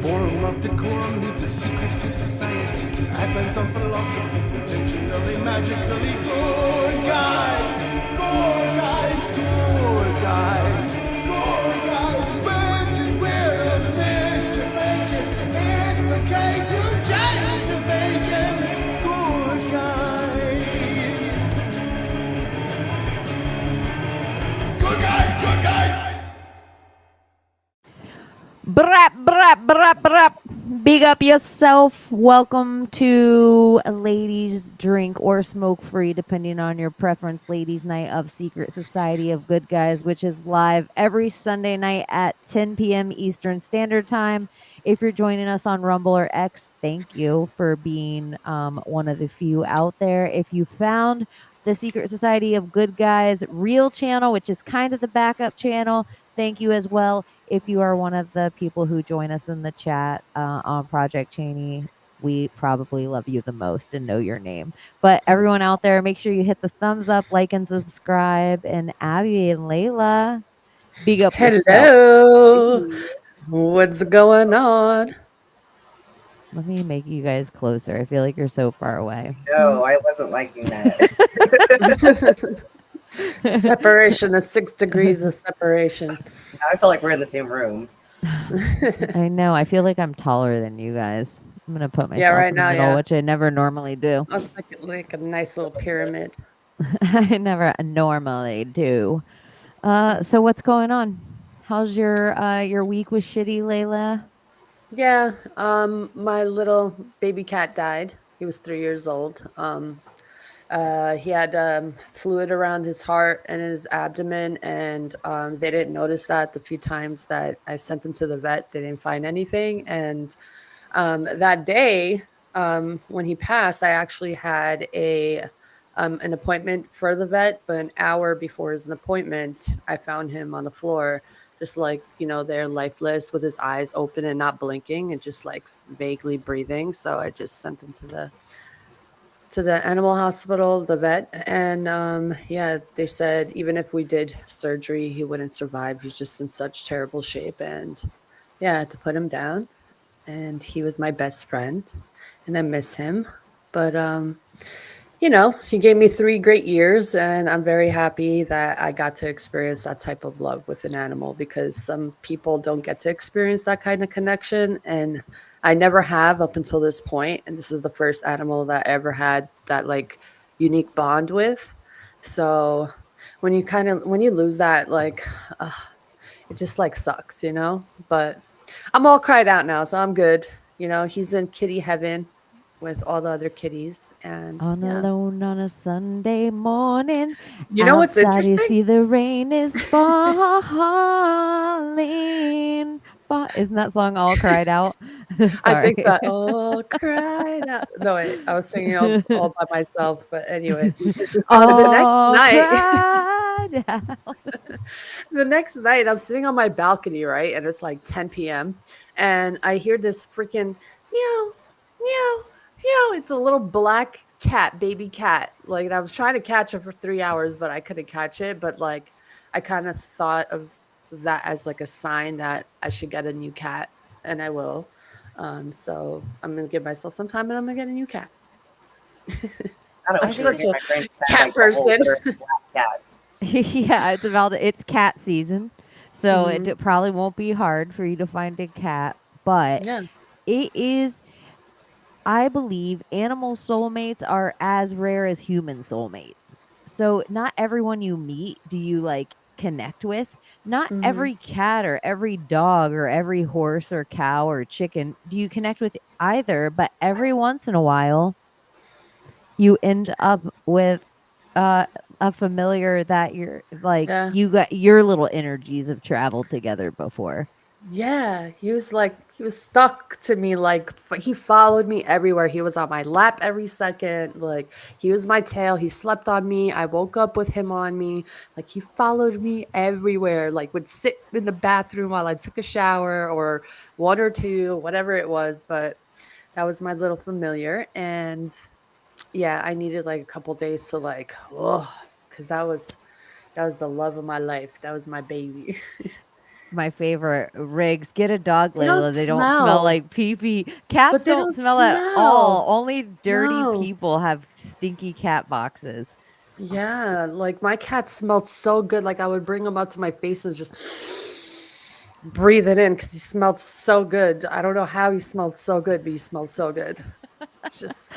Forum of decorum needs a secretive society to advance on philosophies intentionally, magically good guys. Good guys, good guys. Good guys, bitches will mischief making. It's okay to change your thinking. Good guys. Good guys, good guys. Brap, brap, brap, brap. Big up yourself. Welcome to a ladies' drink or smoke free, depending on your preference, ladies' night of Secret Society of Good Guys, which is live every Sunday night at 10 p.m. Eastern Standard Time. If you're joining us on Rumble or X, thank you for being one of the few out there. If you found the Secret Society of Good Guys real channel, which is kind of the backup channel, thank you as well. If you are one of the people who join us in the chat on Project Chaney, we probably love you the most and know your name. But everyone out there, make sure you hit the thumbs up, like, and subscribe. And Abbie and Layla, big up yourself. Hello. What's going on? Let me make you guys closer. I feel like you're so far away. No, I wasn't liking that. Separation of 6 degrees of separation. I feel like we're in the same room. I know. I feel like I'm taller than you guys. I'm going to put myself right in the now, middle, yeah. which I never normally do. I was thinking like a nice little pyramid. I never normally do. So what's going on? How's your week with Shitty, Layla? Yeah, my little baby cat died. He was 3 years old. He had fluid around his heart and his abdomen, and they didn't notice that the few times that I sent him to the vet. They didn't find anything. And that day, when he passed, I actually had an appointment for the vet, but an hour before his appointment, I found him on the floor, just like, there lifeless with his eyes open and not blinking and just like vaguely breathing. So I just sent him to the animal hospital, the vet, and they said even if we did surgery, he wouldn't survive. He's just in such terrible shape, and I had to put him down. And he was my best friend, and I miss him. But he gave me 3 great years, and I'm very happy that I got to experience that type of love with an animal, because some people don't get to experience that kind of connection, and I never have up until this point. And this is the first animal that I ever had that like unique bond with. So when you lose that, like, it just like sucks, but I'm all cried out now, so I'm good. He's in kitty heaven with all the other kitties, and Alone on a Sunday morning. You know what's outside interesting? You see the rain is falling. Isn't that song all cried out? I think Sorry. that all cried out. No, wait, I was singing all by myself. But anyway, the next night, the next night, I'm sitting on my balcony, right, and it's like 10 p.m. and I hear this freaking meow, meow, meow. It's a little black cat, baby cat. Like, I was trying to catch it for 3 hours, but I couldn't catch it. But like, I kind of thought of that as like a sign that I should get a new cat, and I will. So I'm gonna give myself some time, and I'm gonna get a new cat. I don't I'm know. such a My brain sounds cat like the whole person. litter of black cats. Yeah, it's cat season. So Mhm. it probably won't be hard for you to find a cat, but Yeah. it is, I believe animal soulmates are as rare as human soulmates. So not everyone you meet do you like connect with. Not Mhm. every cat or every dog or every horse or cow or chicken do you connect with either, but every once in a while you end up with a familiar that you're like, Yeah. you got your little energies have traveled together before. Yeah, he was stuck to me, like he followed me everywhere. He was on my lap every second. Like, he was my tail. He slept on me. I woke up with him on me. Like, he followed me everywhere. Like, would sit in the bathroom while I took a shower, or 1 or 2, whatever it was. But that was my little familiar. And yeah, I needed like a couple days to like, because that was the love of my life. That was my baby. my favorite. Riggs, get a dog, They don't Layla. They don't smell smell, like pee pee. Cats but they don't don't smell at all. smell. Only dirty No. people have stinky cat boxes. Yeah, like my cat smelled so good. Like I would bring him up to my face and just breathe it in because he smelled so good. I don't know how he smelled so good, but he smelled so good. Just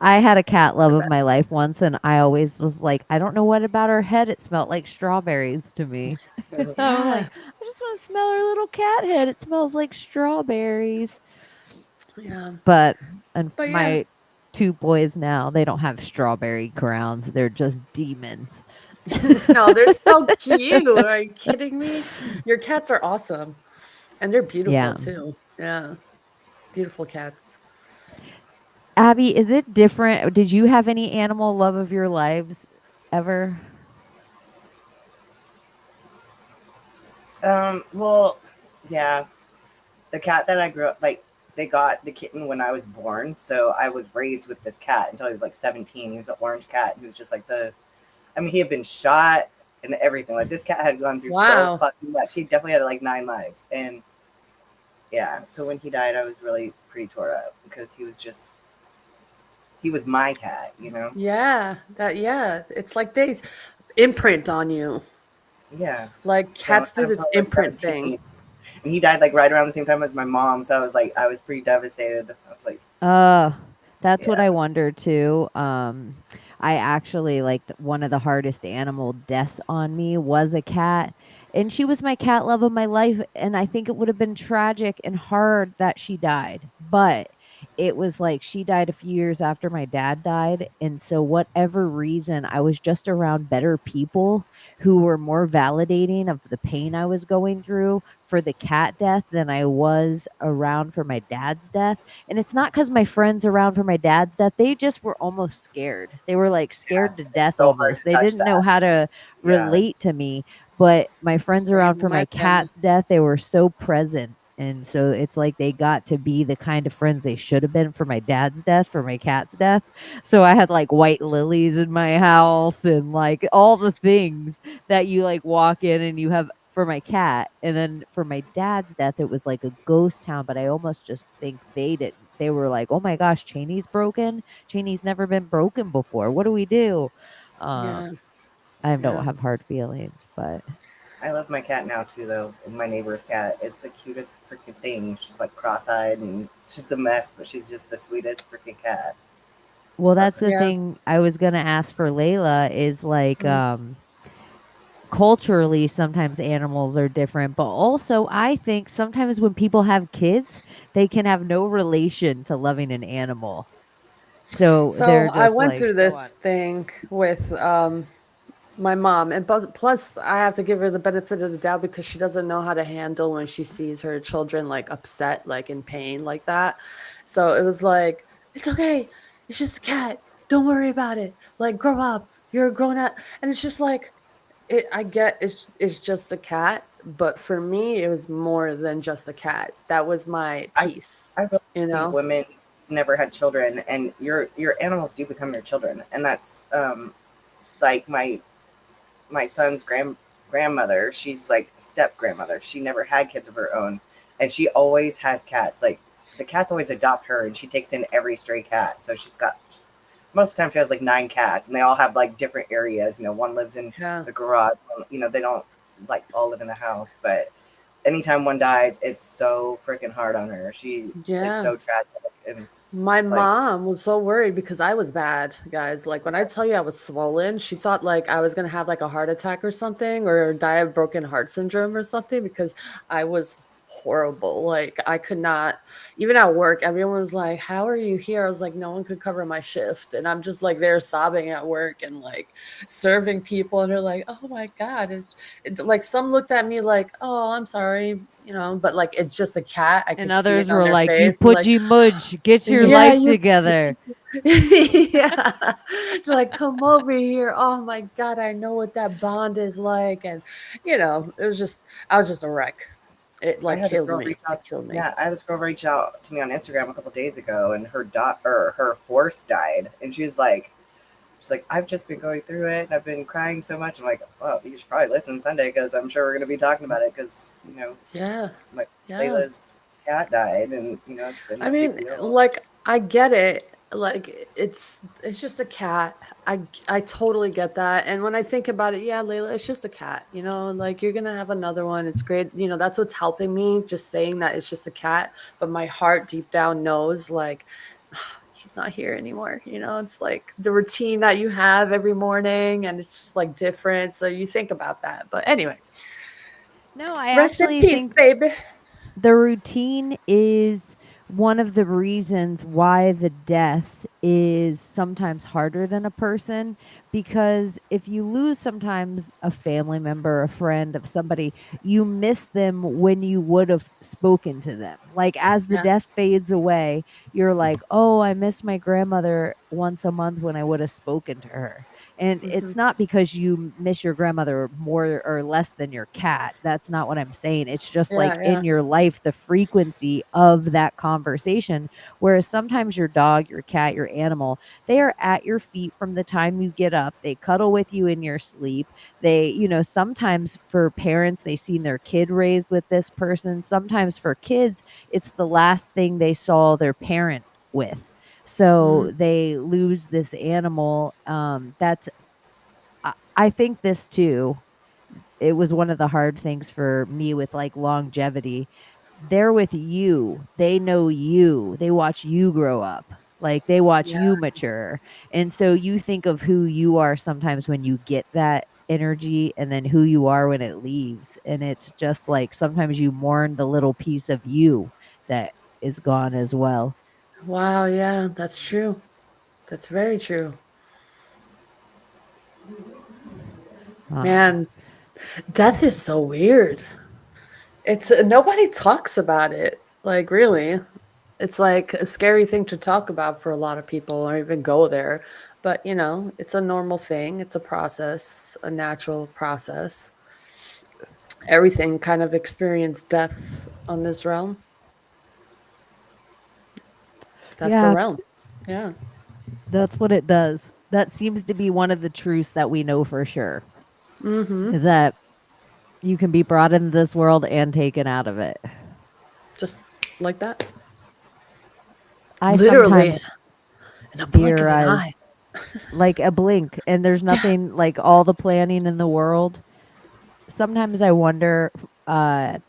I had a cat love the of my best. life once, and I always was like, I don't know what about her head. It smelled like strawberries to me. I'm like, Yeah, I just want to smell her little cat head. It smells like strawberries. yeah. But and But yeah. my two boys now, they don't have strawberry crowns. They're just demons. No, they're so cute. Are you kidding me? Your cats are awesome. And they're beautiful Yeah. too. Yeah. Beautiful cats. Abby, is it different? Did you have any animal love of your lives ever? Well, yeah, the cat that I grew up like they got the kitten when I was born, so I was raised with this cat until he was like 17. He was an orange cat. He was just like I mean, he had been shot and everything. Like this cat had gone through so Wow. fucking much. He definitely had like 9 lives, and yeah. So when he died, I was really pretty tore up because he was my cat, you know. Yeah. Yeah. It's like they imprint on you. Yeah. Like So cats do I'm this probably like imprint thing. 17. And he died like right around the same time as my mom. So I was pretty devastated. I was like, Uh, that's what yeah, I wonder too. I actually like one of the hardest animal deaths on me was a cat, and she was my cat love of my life. And I think it would have been tragic and hard that she died, but it was like she died a few years after my dad died. And so, whatever reason, I was just around better people who were more validating of the pain I was going through for the cat death than I was around for my dad's death. And it's not because my friends around for my dad's death, they just were almost scared. They were like yeah, scared to it's death so hard almost. to They touch didn't know that. how to Yeah, relate to me. But my friends around Same for with my my family. cat's death, they were so present. And so it's like they got to be the kind of friends they should have been for my dad's death, for my cat's death. So I had like white lilies in my house and like all the things that you like walk in and you have for my cat. And then for my dad's death, it was like a ghost town, but I almost just think they didn't. They were like, "Oh my gosh, Chaney's broken. Chaney's never been broken before. What do we do?" Yeah. I don't Yeah. have hard feelings, but I love my cat now too, though. My neighbor's cat is the cutest freaking thing. She's like cross-eyed and she's a mess, but she's just the sweetest freaking cat. well, Love that's her. the Yeah. thing I was gonna ask for Layla is like Mm. culturally sometimes animals are different, but also I think sometimes when people have kids, they can have no relation to loving an animal. So So they're I just went like, through go this on. thing with my mom, and plus I have to give her the benefit of the doubt because she doesn't know how to handle when she sees her children like upset, like in pain, like that. So it was like, it's okay, it's just a cat. Don't worry about it. Like, grow up. You're a grown up, and it's just like I get it's just a cat, but for me, it was more than just a cat. That was my I peace, I really you think know. women never had children, and your animals do become your children, and that's like my son's grandmother. She's like step grandmother. She never had kids of her own, and she always has cats. Like the cats always adopt her, and she takes in every stray cat. So she's got most of the time she has like 9 cats, and they all have like different areas. You know, one lives in Yeah, the garage. You know, they don't like all live in the house, but anytime one dies, it's so freaking hard on her. It's yeah. so tragic, and My it's like mom was so worried because I was bad, guys. Like when I tell you I was swollen, she thought like I was gonna have like a heart attack or something or die of broken heart syndrome or something because I was horrible. Like I could not, even at work, everyone was like, "How are you here?" I was like, "No one could cover my shift," and I'm just like there sobbing at work and like serving people, and they're like, "Oh my god!" Like some looked at me like, "Oh, I'm sorry," but like it's just a cat. I And could see it others on were their like, "You face. They're like, pudgy mudge, get your yeah, life you together." yeah. They're like, come over here. Oh my God, I know what that bond is like. And it was just I was just a wreck. It I like had this killed girl me. reach out. It killed me. Yeah, I had this girl reach out to me on Instagram a couple days ago, and her horse died, and she was like, She's like, I've just been going through it and I've been crying so much. I'm like, well, you should probably listen Sunday because I'm sure we're going to be talking about it because, Yeah. Layla's cat died and, it's been I a big mean, deal. like, I get it. Like, it's just a cat. I totally get that. And when I think about it, yeah, Layla, it's just a cat. Like, you're gonna have another one. It's great. That's what's helping me. Just saying that it's just a cat, but my heart deep down knows, like, he's not here anymore. It's like the routine that you have every morning, and it's just like different. So you think about that. But anyway, No, I rest in actually peace, think baby. the routine is one of the reasons why the death is sometimes harder than a person, because if you lose sometimes a family member, a friend of somebody, you miss them when you would have spoken to them. Like as the Yeah. death fades away, you're like, oh, I miss my grandmother once a month when I would have spoken to her. And Hmm. it's not because you miss your grandmother more or less than your cat. That's not what I'm saying. It's just like Yeah. in Yeah. your life, the frequency of that conversation. Whereas sometimes your dog, your cat, your animal, they are at your feet from the time you get up. They cuddle with you in your sleep. Sometimes for parents, they seen their kid raised with this person. Sometimes for kids, it's the last thing they saw their parent with. Mhm. So they lose this animal. I think this too. It was one of the hard things for me with like longevity. They're with you. They know you. They watch you grow up. Like they watch Yeah. you mature. And so you think of who you are sometimes when you get that energy and then who you are when it leaves. And it's just like sometimes you mourn the little piece of you that is gone as well. Wow, yeah, that's true. That's very true. Um, Man, death is so weird. It's nobody talks about it. Like really. It's like a scary thing to talk about for a lot of people or even go there. But, it's a normal thing. It's a process, a natural process. Everything kind of experienced death on this realm. That's the yeah, realm. Yeah. that's what it does. That seems to be one of the truths that we know for sure, Mhm. is that you can be brought into this world and taken out of it. Just like that. I Literally sometimes in a blink of an eye. theorize like a blink, and there's Yeah. nothing like all the planning in the world. Sometimes I wonder, I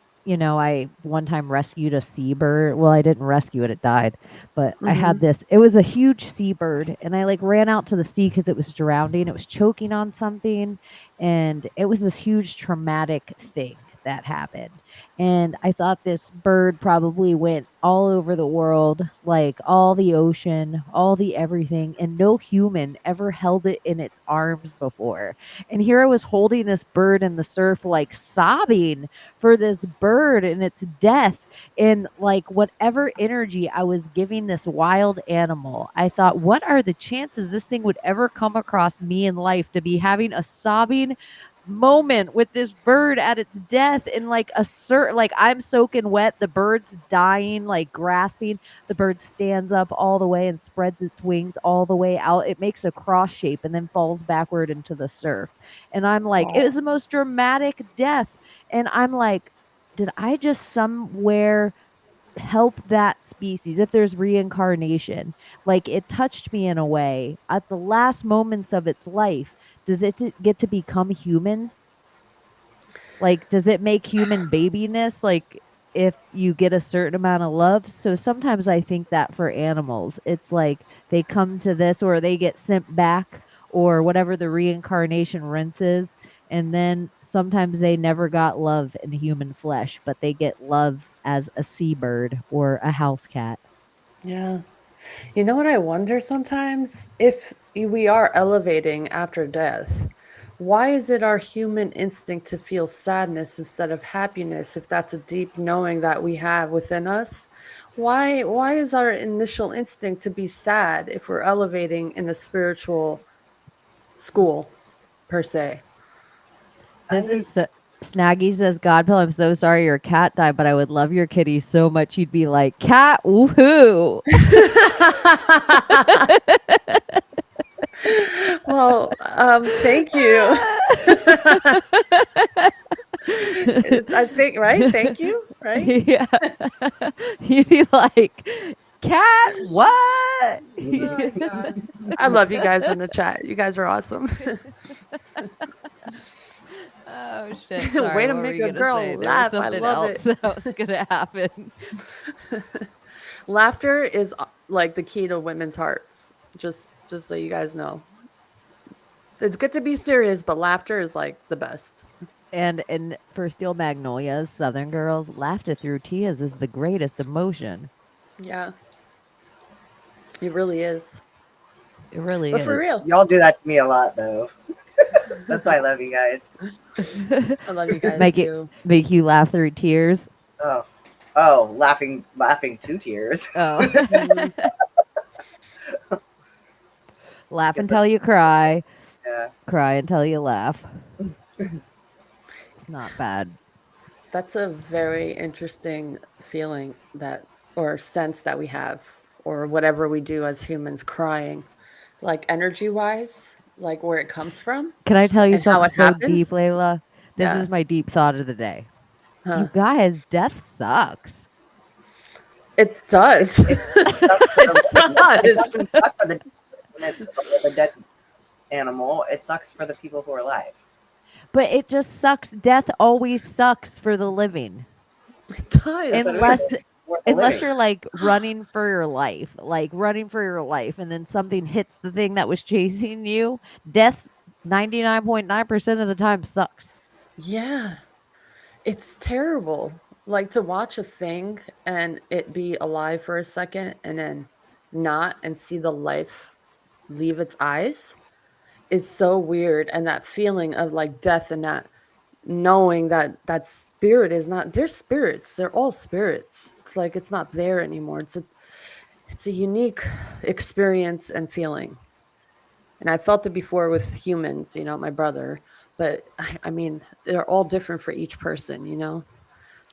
one time rescued a seabird. Well, I didn't rescue it, it died. But I had Mhm. this, it was a huge seabird, and I like ran out to the sea because it was drowning. It was choking on something, and it was this huge traumatic thing that happened. And I thought this bird probably went all over the world, like all the ocean, all the everything, and no human ever held it in its arms before. And here I was holding this bird in the surf, like sobbing for this bird and its death. And like whatever energy I was giving this wild animal, I thought, what are the chances this thing would ever come across me in life to be having a sobbing moment with this bird at its death in like a certain, like I'm soaking wet, the bird's dying, like grasping. The bird stands up all the way and spreads its wings all the way out. It makes a cross shape and then falls backward into the surf. And I'm like, it Oh. was the most dramatic death. And I'm like, did I just somewhere help that species if there's reincarnation? Like it touched me in a way at the last moments of its life. Does it get to become human? Like, does it make human babiness? Like, if you get a certain amount of love. So sometimes I think that for animals, it's like they come to this or they get sent back or whatever the reincarnation rinse is. And then sometimes they never got love in human flesh, but they get love as a seabird or a house cat. Yeah. You know what I wonder sometimes? If we are elevating after death, why is it our human instinct to feel sadness instead of happiness if that's a deep knowing that we have within us? Why is our initial instinct to be sad if we're elevating in a spiritual school per se? This I is Snaggy says, Godpill, I'm so sorry your cat died, but I would love your kitty so much you'd be like, cat, woohoo. Well, thank you. I think, right? Thank you, right? Yeah. You'd be like, cat, what? Oh my god. I love you guys in the chat. You guys are awesome. Oh shit. Sorry, Way to what were make you a gonna girl say? There was laugh. I something love else it. that was gonna happen. Laughter is like the key to women's hearts. Just so you guys know. It's good to be serious, but laughter is like the best. And for Steel Magnolias, Southern girls, laughter through tears is the greatest emotion. Yeah. It really is. It really But for is. real. Y'all do that to me a lot, though. That's why I love you guys. I love you guys make it too. make you laugh through tears. Oh, laughing to tears. Oh. Mhm. Laugh Guess until you cry. Yeah. Cry until you laugh. It's not bad. That's a very interesting feeling that or sense that we have or whatever we do as humans crying. Like energy wise, like where it comes from Can I tell you and how something it so deep, happens. Layla? This Yeah. is my deep thought of the day. Huh. You guys, death sucks. It does. It sucks for It the, it does. doesn't suck for the when it's a dead animal. It sucks for the people who are alive. But it just sucks. Death always sucks for the living. It does. So Unless it's worth the unless living. you're like running for your life, and then something hits the thing that was chasing you, death 99.9% of the time sucks. Yeah. It's terrible. Like to watch a thing and it be alive for a second and then not and see the life leave its eyes is so weird. And that feeling of like death and that knowing that that spirit is not, they're spirits. They're all spirits. It's like it's not there anymore. It's a unique experience and feeling. And I felt it before with humans, my brother. But I mean, they're all different for each person.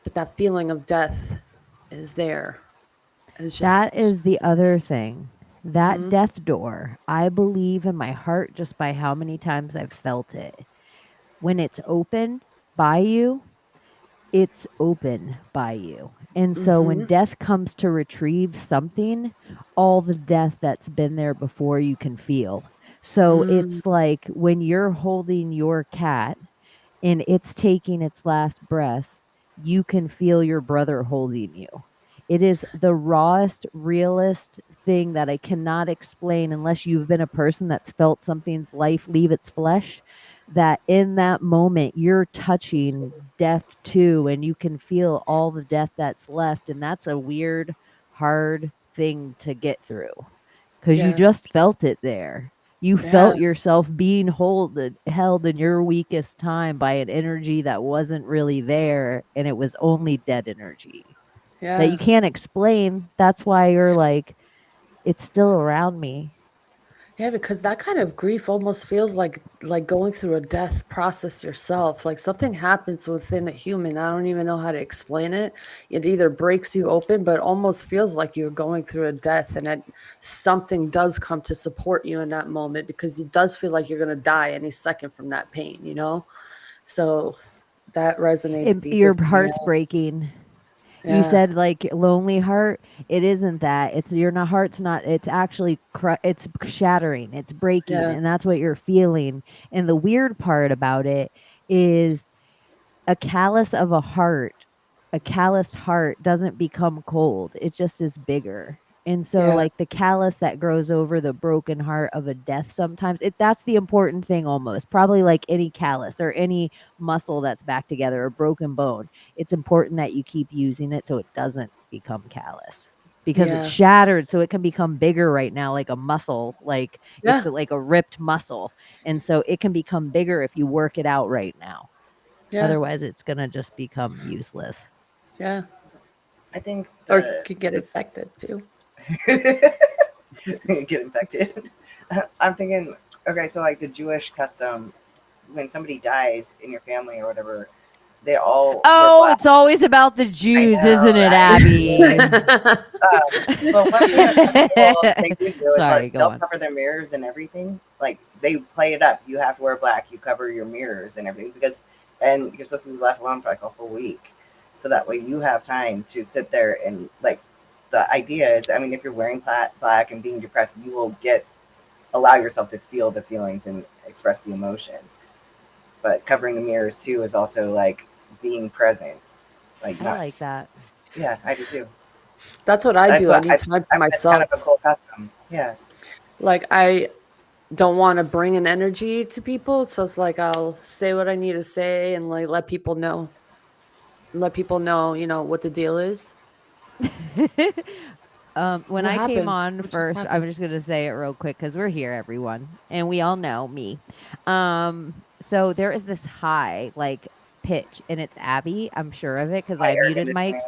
But that feeling of death is there. And it's just That is the other thing. That Mhm. death door, I believe in my heart just by how many times I've felt it. When it's open by you, it's open by you. And so when Mhm. death comes to retrieve something, all the death that's been there before you can feel. So Mm, it's like when you're holding your cat and it's taking its last breaths, you can feel your brother holding you. It is the rawest, realest thing that I cannot explain unless you've been a person that's felt something's life leave its flesh. That in that moment, you're touching death too, and you can feel all the death that's left. And that's a weird, hard thing to get through because you yeah. just felt it there. You Yeah. felt yourself being held in your weakest time by an energy that wasn't really there, and it was only dead energy that you Yeah. can't explain. That's why you're like, it's still around me. Yeah, because that kind of grief almost feels like going through a death process yourself. Like something happens within a human. I don't even know how to explain it. It either breaks you open, but it almost feels like you're going through a death and that something does come to support you in that moment because it does feel like you're going to die any second from that pain. So that resonates deep Your with me. heart's breaking. You Yeah. said like lonely heart. It isn't that. It's your heart's not. It's actually it's shattering. It's breaking, Yeah. and that's what you're feeling. And the weird part about it is a callus of a calloused heart doesn't become cold. It just is bigger. And so Yeah. like the callus that grows over the broken heart of a death sometimes that's the important thing almost. Probably like any callus or any muscle that's back together, a broken bone. It's important that you keep using it so it doesn't become callous. Because it's Yeah. shattered so it can become bigger right now like a muscle, like it's Yeah. like a ripped muscle. And so it can become bigger if you work it out right now. Yeah. Otherwise, it's gonna just become useless. Yeah. I think Or you could get the infected too. get infected. I'm thinking, okay, so like the Jewish custom, when somebody dies in your family or whatever, they all Oh, were black. it's always about the Jews, know, isn't it, right? Abby? But one thing that people they do is Sorry, like go they'll on. cover their mirrors and everything. Like they play it up. You have to wear black. You cover your mirrors and everything and you're supposed to be left alone for like a whole week, so that way you have time to sit there and like. The idea is, I mean, if you're wearing black and being depressed, you will allow yourself to feel the feelings and express the emotion. But covering the mirrors too is also like being present. Like I not, like that. yeah, I do too. That's what I do. I need time for It's kind myself. of a cool custom. Yeah. Like I don't want to bring an energy to people, so it's like I'll say what I need to say and like let people know, you know, what the deal is. When What I came happened? on What just first, I'm happened? just gonna say it real quick because we're here, everyone, and we all know me. So there is this high like pitch, and it's Abby. I'm sure of it It's because my I air muted conditioning. Mike.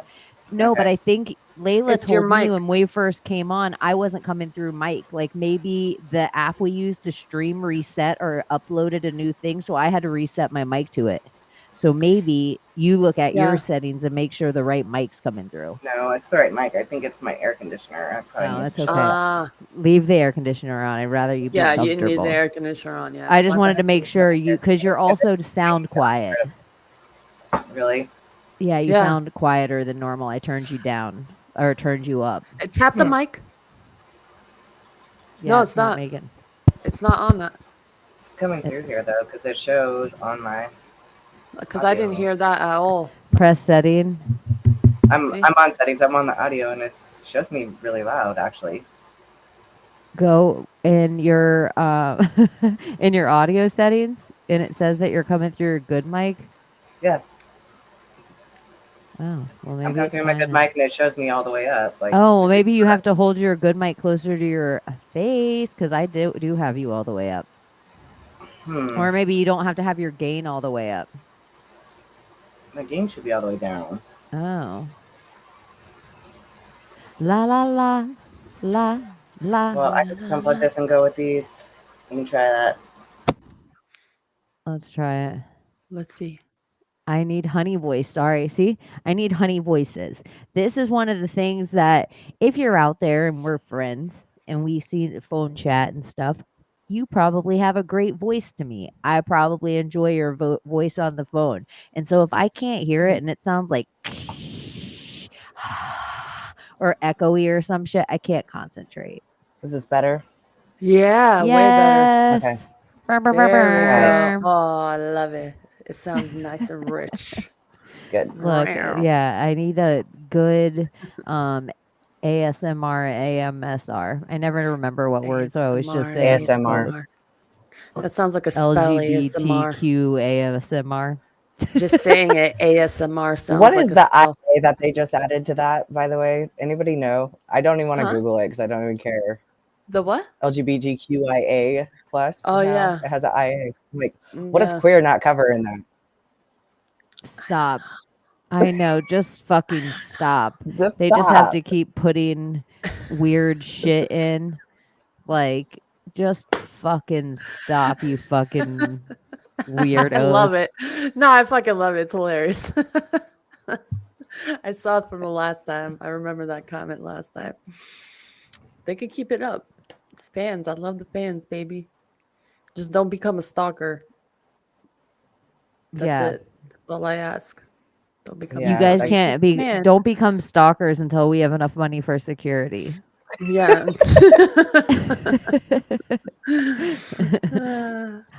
No, but Okay. I think Layla It's your told me mic. when we first came on, I wasn't coming through Mike. Like maybe the app we used to stream reset or uploaded a new thing, so I had to reset my mic to it. So maybe you look at your Yeah. settings and make sure the right mic's coming through. No, it's the right mic. I think it's my air conditioner. I probably No, need that's to shut okay. that. Leave the air conditioner on. I'd rather you be Yeah, you need the comfortable. air conditioner on, yeah. I just Plus, I wanted to have make to sure use my you, air because you're conditioner also because sound quiet. really. Yeah, you Yeah. sound quieter than normal. I turned you down or turned you up. Tap the mic. Yeah, No, it's not making. It's not on that. It's coming through here though because it shows on my. Because I didn't audio. hear that at all. Press setting. I'm See? on settings. I'm on the audio and it shows me really loud actually. Go in your in your audio settings, and it says that you're coming through your good mic. Yeah. Oh, well, maybe I'm coming it's through my fine good then. mic and it shows me all the way up. Like, Oh, well, maybe you have to hold your good mic closer to your face because I do have you all the way up. Or maybe you don't have to have your gain all the way up. My gain should be all the way down. Oh. La la la la la. Well, I could just unplug this and go with these. Let me try that. Let's try it. Let's see. I need honey voice. Sorry. See, I need honey voices. This is one of the things that if you're out there and we're friends and we see the phone chat and stuff, you probably have a great voice to me. I probably enjoy your voice on the phone. And so if I can't hear it and it sounds like or echoey or some shit, I can't concentrate. Is this better? Yeah, way Yes. better. Okay. Brr, brr, There brr, we brr. go. Oh, I love it. It sounds nice and rich. Good. Look, yeah, I need a good ASMR, AMSR. I never remember what words, so I always just say ASMR. That sounds like a spell ASMR. LGBTQ ASMR. Just saying it ASMR sounds What like is a the spell. IA that they just added to that, by the way? Anybody know? I don't even want to Huh? Google it because I don't even care. The what? LGBTQIA plus. Oh, now. yeah. It has an IA. I'm like, what Yeah. does queer not cover in that? Stop. I know, just fucking stop. Just They just have stop. to keep putting weird shit in. Like, just fucking stop, you fucking weirdos. I love it. No, I fucking love it. It's hilarious. I saw it from the last time. I remember that comment last time. They could keep it up. It's fans. I love the fans, baby. Just don't become a stalker. That's Yeah. it. That's all I ask. Don't become Yeah, You a guys stalker. can't be Man. don't become stalkers until we have enough money for security. Yeah.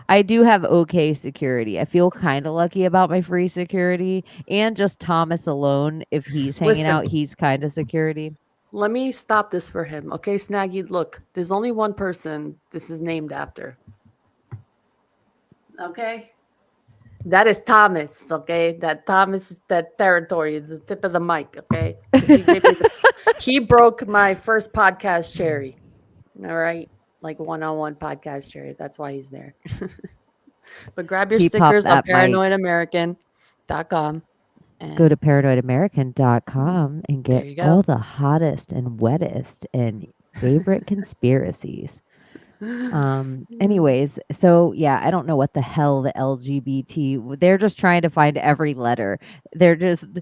I do have okay security. I feel kind of lucky about my free security and just Thomas alone. If he's hanging Listen. out, he's kind of security. Let me stop this for him. Okay, Snaggy, look, there's only one person this is named after. Okay? That is Thomas, okay? That Thomas is that territory, the tip of the mic, okay? 'Cause he broke my first podcast cherry. All right? Like one-on-one podcast cherry. That's why he's there. But grab your He popped stickers on that mic. paranoidamerican.com. Go to paranoidamerican.com and There you get go. all the hottest and wettest and favorite conspiracies. Anyways, so yeah, I don't know what the hell the LGBT. They're just trying to find every letter. They're just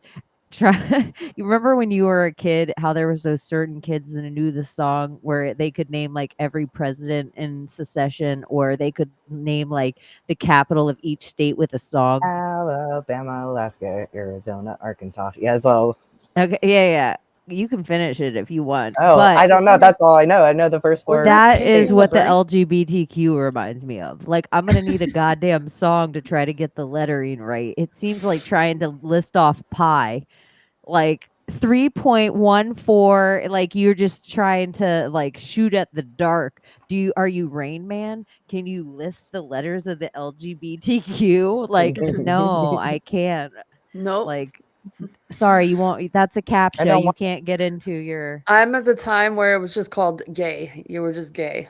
try you remember when you were a kid how there was those certain kids that knew the song where they could name like every president in secession, or they could name like the capital of each state with a song. Alabama, Alaska, Arizona, Arkansas. Yeah, so Okay, yeah. You can finish it if you want, oh, but I don't know. That's all I know. I know the first Was four. that Pink is in what the brain? LGBTQ reminds me of. Like, I'm gonna need a goddamn song to try to get the lettering right. It seems like trying to list off pi, like 3.14, like you're just trying to like shoot at the dark. Are you Rain Man? Can you list the letters of the LGBTQ? Like, no, I can't. Nope. Like, sorry, you won't. That's a I captcha. don't You want. can't get into your. I'm at the time where it was just called gay. You were just gay.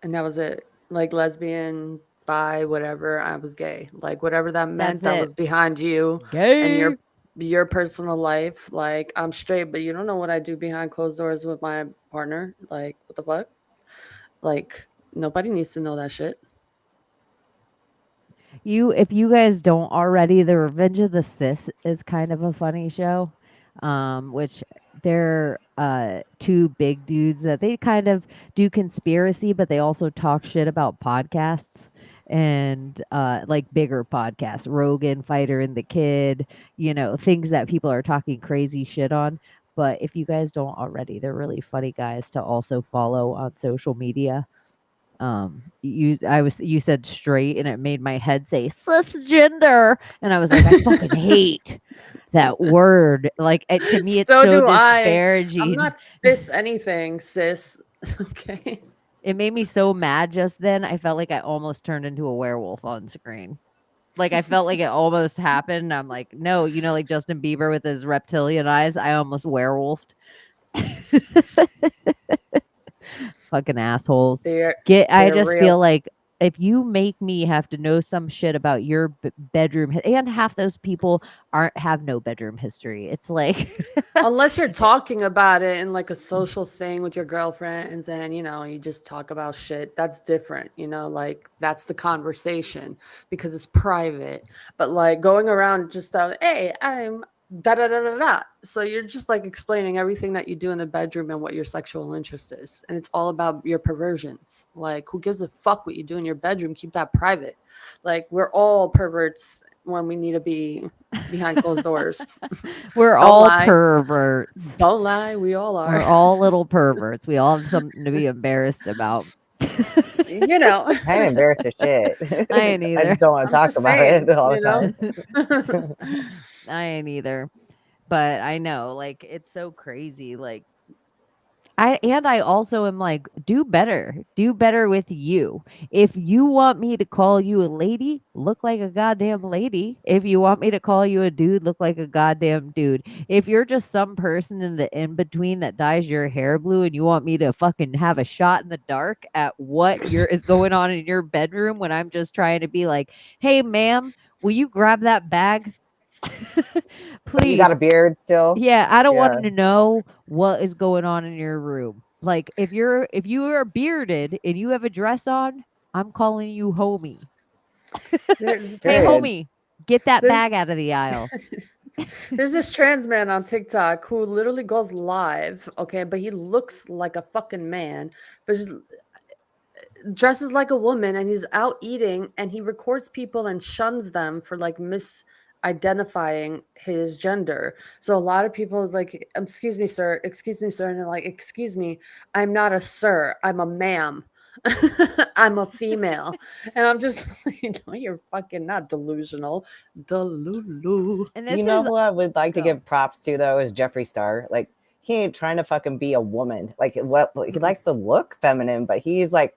And that was it. Like lesbian, bi, whatever. I was gay. Like whatever that meant, That's that it. was behind you and Gay. your personal life. Like I'm straight, but you don't know what I do behind closed doors with my partner. Like what the fuck? Like nobody needs to know that shit. If you guys don't already, the Revenge of the Sith is kind of a funny show, which they're two big dudes that they kind of do conspiracy, but they also talk shit about podcasts and like bigger podcasts, Rogan, Fighter and the Kid, things that people are talking crazy shit on. But if you guys don't already, they're really funny guys to also follow on social media. You said straight and it made my head say cisgender, and I was like, I fucking hate that word. Like to me it's So so do I. I'm disparaging. not cis anything, sis. Okay. It made me so mad just then. I felt like I almost turned into a werewolf on screen. Like I felt like it almost happened. I'm like, no, like Justin Bieber with his reptilian eyes, I almost werewolfed. Fucking assholes. I They're just feel real. like if you make me have to know some shit about your bedroom, and half those people have no bedroom history. It's like Unless you're talking about it in like a social thing with your girlfriends and you just talk about shit, that's different, like that's the conversation because it's private. But like going around just hey, I'm da da da da da. So you're just like explaining everything that you do in the bedroom and what your sexual interest is. And it's all about your perversions. Like who gives a fuck what you do in your bedroom? Keep that private. Like we're all perverts when we need to be behind closed doors. we're Don't all lie. perverts. Don't lie, we all We're are. all little perverts. We all have something to be embarrassed about. You know, I ain't embarrassed as shit. I ain't I either. just don't want to I'm talk just about saying, it all the time. I ain't either. But I know, like, it's so crazy. Like, I also am like, do better. Do better with you. If you want me to call you a lady, look like a goddamn lady. If you want me to call you a dude, look like a goddamn dude. If you're just some person in the in between that dyes your hair blue and you want me to fucking have a shot in the dark at what is going on in your bedroom when I'm just trying to be like, hey ma'am, will you grab that bag? You got Please. a beard still? Yeah, I don't want Yeah. to know what is going on in your room. Like if you are bearded and you have a dress on, I'm calling you homie. there's Hey Period. homie, get that there's bag out of the aisle. there's this trans man on TikTok who literally goes live, okay, but he looks like a fucking man, but just dresses like a woman and he's out eating and he records people and shuns them for like misidentifying his gender. So a lot of people is like, excuse me, sir, and they're like, excuse me, I'm not a sir, I'm a ma'am. I'm a female. And I'm just like, you're fucking not delusional. Delulu. And You this know is who I would like to go. give props to though is Jeffree Star. Like he ain't trying to fucking be a woman. Like what he likes to look feminine, but he's like,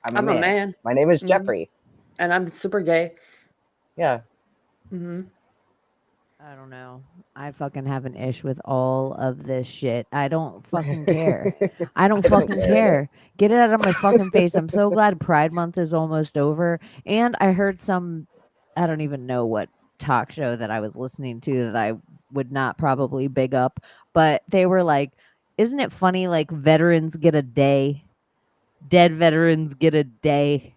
I'm a man. My name is Jeffree. And I'm super gay. Yeah. Hmm. I don't know. I fucking have an ish with all of this shit. I don't fucking care. I don't fucking care. Get it out of my fucking face. I'm so glad Pride Month is almost over. And I heard I don't even know what talk show that I was listening to that I would not probably big up, but they were like, isn't it funny like veterans get a day? dead veterans get a day.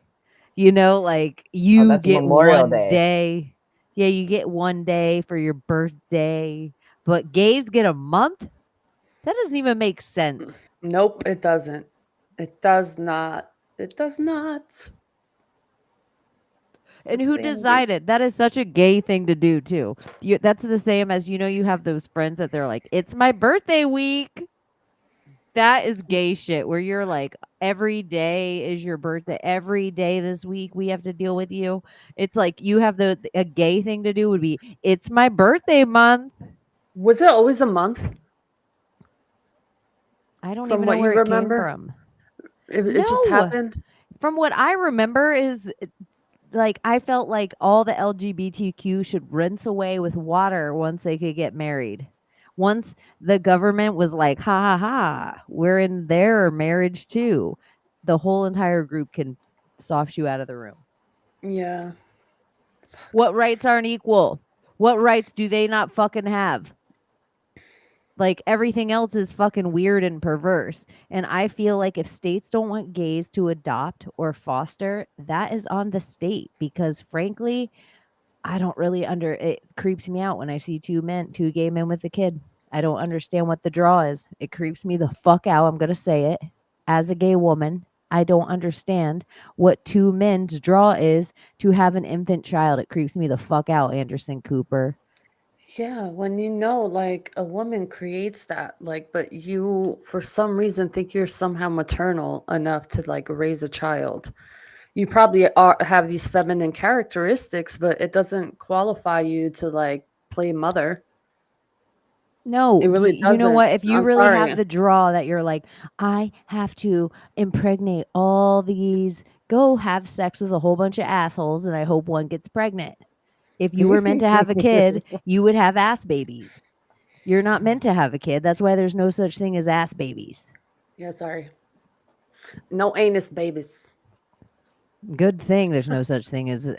You know, like you that's get Memorial one Day. day. Yeah, you get one day for your birthday, but gays get a month? That doesn't even make sense. Nope, it doesn't. It does not. It does not. It's And who insanity. decided? That is such a gay thing to do too. That's the same as you have those friends that they're like, "It's my birthday week." That is gay shit where you're like, every day is your birthday. Every day this week we have to deal with you. It's like you have a gay thing to do would be, "It's my birthday month." Was it always a month? I don't From even know what you where it came remember? from. It just No. happened? From what I remember is like I felt like all the LGBTQ should rinse away with water once they could get married. Once the government was like, "Ha ha ha, we're in their marriage too," the whole entire group can soft you out of the room. Yeah. What rights aren't equal? What rights do they not fucking have? Like everything else is fucking weird and perverse. And I feel like if states don't want gays to adopt or foster, that is on the state because frankly, I don't really it creeps me out when I see two gay men with a kid. I don't understand what the draw is. It creeps me the fuck out. I'm going to say it. As a gay woman, I don't understand what two men's draw is to have an infant child. It creeps me the fuck out, Anderson Cooper. Yeah, when like a woman creates that, like, but you for some reason think you're somehow maternal enough to like raise a child. You probably have these feminine characteristics, but it doesn't qualify you to like play mother. No, It really you know doesn't. what? If you I'm really have sorry. the draw that you're like, I have to impregnate all these, go have sex with a whole bunch of assholes and I hope one gets pregnant. If you were meant to have a kid, you would have ass babies. You're not meant to have a kid. That's why there's no such thing as ass babies. Yeah, sorry. No anus babies. Good thing there's no such thing as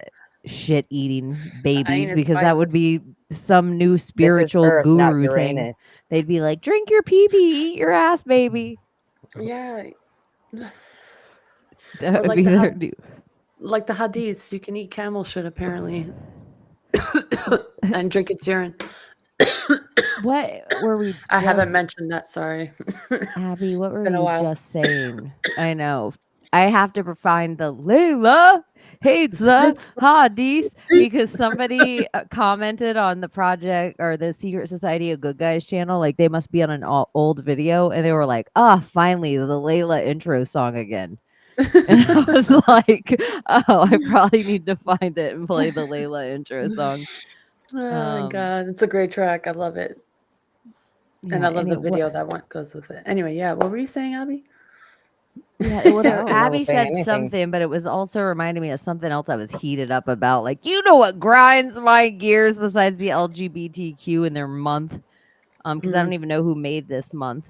shit eating babies Anus because that would babies. be some new This is spiritual Earth, not guru thing. Uranus. They'd be like, drink your pee pee, eat your ass, baby. Yeah. That Or would like be the their had- new. like the hadiths, you can eat camel shit apparently. And drink its urine. What were we? I haven't just- mentioned that, sorry. Abbie, what were been a you while. just saying? I know. I have to find the Layla hates the hadiths because somebody commented on the project or the Secret Society of Good Guys channel. Like they must be on an old video, and they were like, finally the Layla intro song again." And I was like, "Oh, I probably need to find it and play the Layla intro song." Oh my god, it's a great track. I love it. And I love the video that goes with it. Anyway, yeah, what were you saying, Abby? Yeah, well, I don't remember Abbie saying said anything. something, but it was also reminding me of something else I was heated up about. Like, you know what grinds my gears besides the LGBTQ in their month? Because I don't even know who made this month.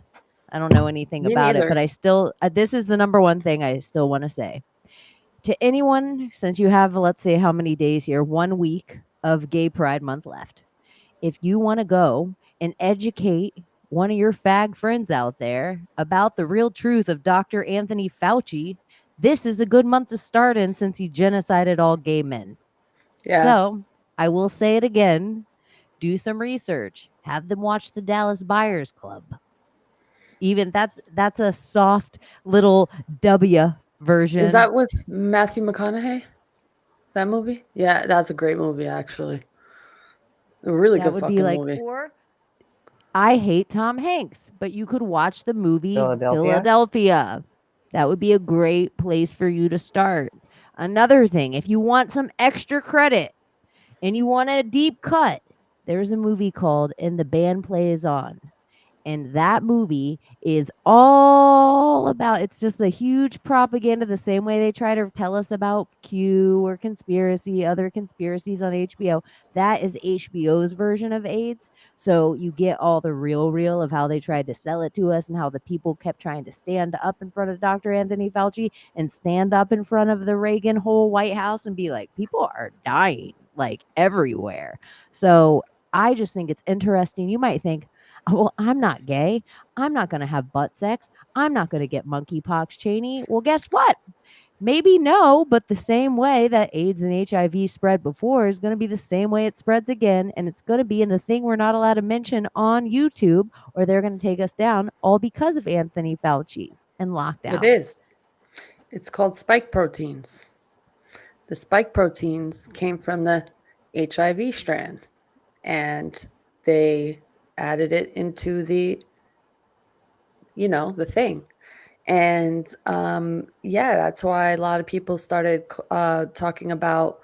I don't know anything Me about it, neither. but I still, this is the number one thing I still want to say. To anyone, since you have, let's say, how many days here? 1 week of Gay Pride Month left. If you want to go and educate one of your fag friends out there about the real truth of Dr. Anthony Fauci, this is a good month to start in since he genocided all gay men. Yeah. So I will say it again. Do some research. Have them watch the Dallas Buyers Club. Even that's a soft little W version. Is that with Matthew McConaughey? That movie? Yeah, that's a great movie, actually. A really that good would fucking be like, movie. or I hate Tom Hanks, but you could watch the movie Philadelphia? Philadelphia. That would be a great place for you to start. Another thing, if you want some extra credit and you want a deep cut, there's a movie called And the Band Plays On. And that movie is all about, it's just a huge propaganda, the same way they try to tell us about Q or other conspiracies on HBO. That is HBO's version of AIDS. So you get all the real of how they tried to sell it to us and how the people kept trying to stand up in front of Dr. Anthony Fauci and stand up in front of the Reagan whole White House and be like, people are dying like everywhere. So I just think it's interesting. You might think, well, I'm not gay. I'm not going to have butt sex. I'm not going to get monkeypox, Chaney. Well, guess what? Maybe no, but the same way that AIDS and HIV spread before is going to be the same way it spreads again. And it's going to be in the thing we're not allowed to mention on YouTube, or they're going to take us down, all because of Anthony Fauci and lockdowns. It is. It's called spike proteins. The spike proteins came from the HIV strand, and they added it into the, the thing. And yeah, that's why a lot of people started talking about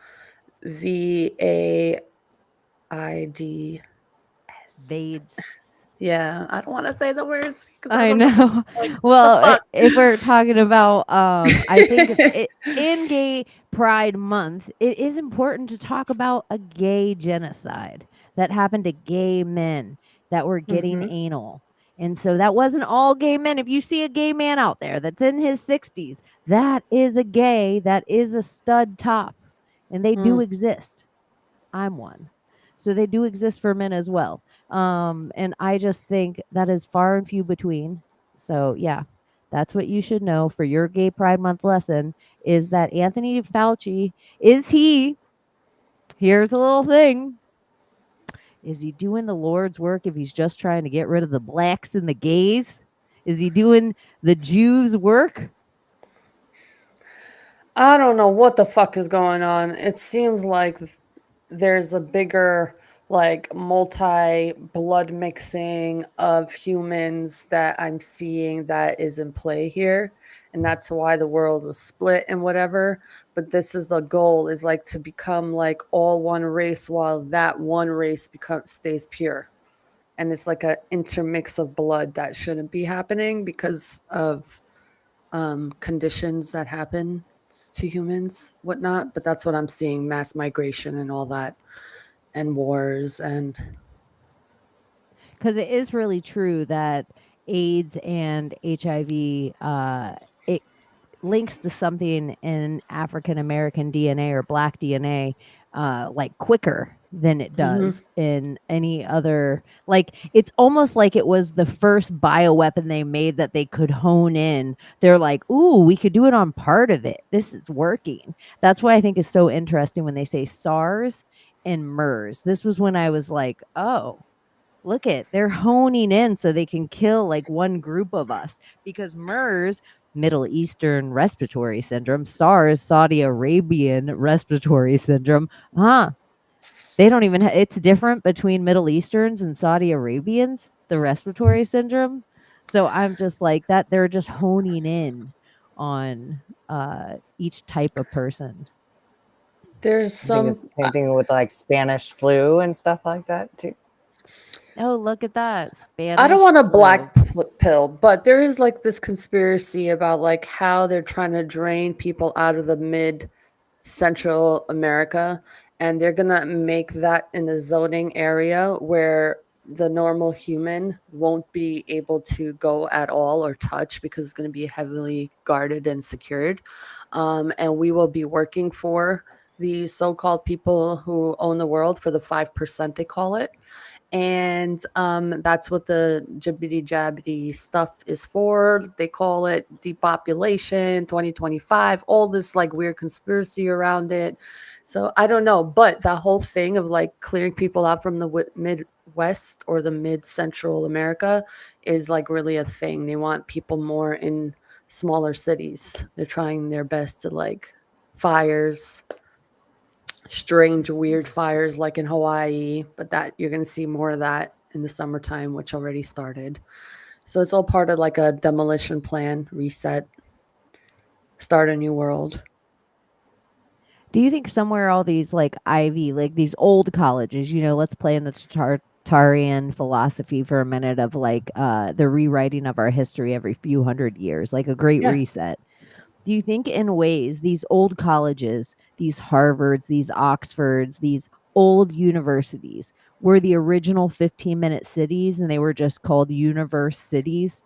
VAID. They Yeah, I don't want to say the words because I don't know. know. Like, the Well, fuck? if we're talking about, I think in Gay Pride Month, it is important to talk about a gay genocide that happened to gay men that were getting Mhm. anal. And so that wasn't all gay men. If you see a gay man out there that's in his 60s, that is a gay, that is a stud top. And they do Mm. exist. I'm one. So they do exist for men as well. And I just think that is far and few between. So yeah, that's what you should know for your Gay Pride Month lesson is that Anthony Fauci, here's a little thing. Is he doing the Lord's work if he's just trying to get rid of the blacks and the gays? Is he doing the Jews' work? I don't know what the fuck is going on. It seems like there's a bigger, like, multi blood mixing of humans that I'm seeing that is in play here. And that's why the world was split and whatever. But this is the goal, is like to become like all one race while that one race stays pure. And it's like a intermix of blood that shouldn't be happening because of conditions that happen to humans, whatnot. But that's what I'm seeing: mass migration and all that, and wars. And Because it is really true that AIDS and HIV, it links to something in African American DNA or Black DNA, like quicker than it does in any other. Like it's almost like it was the first bioweapon they made that they could hone in. They're like, "Ooh, we could do it on part of it. This is working." That's why I think it's so interesting when they say SARS and MERS. This was when I was like, "Oh, look at they're honing in so they can kill like one group of us because MERS, Middle Eastern respiratory syndrome, SARS, Saudi Arabian respiratory syndrome, they don't even it's different between Middle Easterns and Saudi Arabians, the respiratory syndrome. So I'm just like that they're just honing in on each type of person. there's I think some. it's the same thing with like Spanish flu and stuff like that too. Oh, look at that. Spanish. I don't want a flu. black pill, but there is like this conspiracy about like how they're trying to drain people out of the mid Central America, and they're gonna make that in a zoning area where the normal human won't be able to go at all or touch because it's going to be heavily guarded and secured. And we will be working for these so-called people who own the world, for the 5%, they call it. And that's what the jibbity jabbity stuff is for. They call it depopulation 2025, all this like weird conspiracy around it. So I don't know, but that whole thing of like clearing people out from the Midwest or the mid Central America is like really a thing. They want people more in smaller cities. They're trying their best to like fires, strange, weird fires like in Hawaii, but that you're going to see more of that in the summertime, which already started. So it's all part of like a demolition plan, reset, start a new world. Do you think somewhere all these like Ivy, like these old colleges, let's play in the Tartarian philosophy for a minute of like the rewriting of our history every few hundred years, like a great Yeah. reset. Do you think in ways these old colleges, these Harvards, these Oxfords, these old universities were the original 15-minute cities and they were just called universe cities?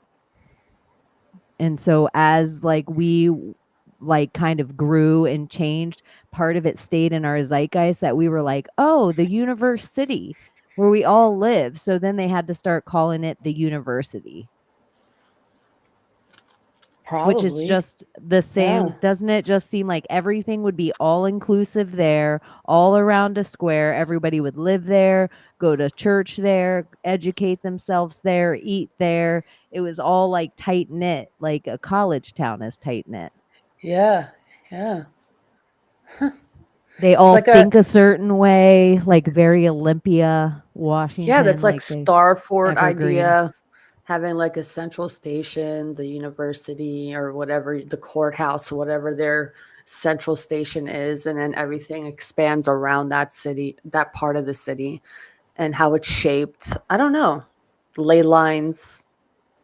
And so as like we like kind of grew and changed, part of it stayed in our zeitgeist that we were like, oh, the universe city. where we all live. So then they had to start calling it the university, which is Probably. just the same. Yeah. Doesn't it just seem like everything would be all inclusive there, all around a square? Everybody would live there, go to church there, educate themselves there, eat there. It was all like tight knit, like a college town is tight knit. Yeah. Yeah. They It's all like a think a certain way, like very Olympia, yeah, that's Washington, like like they Star Fort evergreen. idea, having like a central station, the university or whatever, the courthouse, whatever their central station is, and then everything expands around that city, that part of the city, and how it's shaped. I don't know. Ley lines.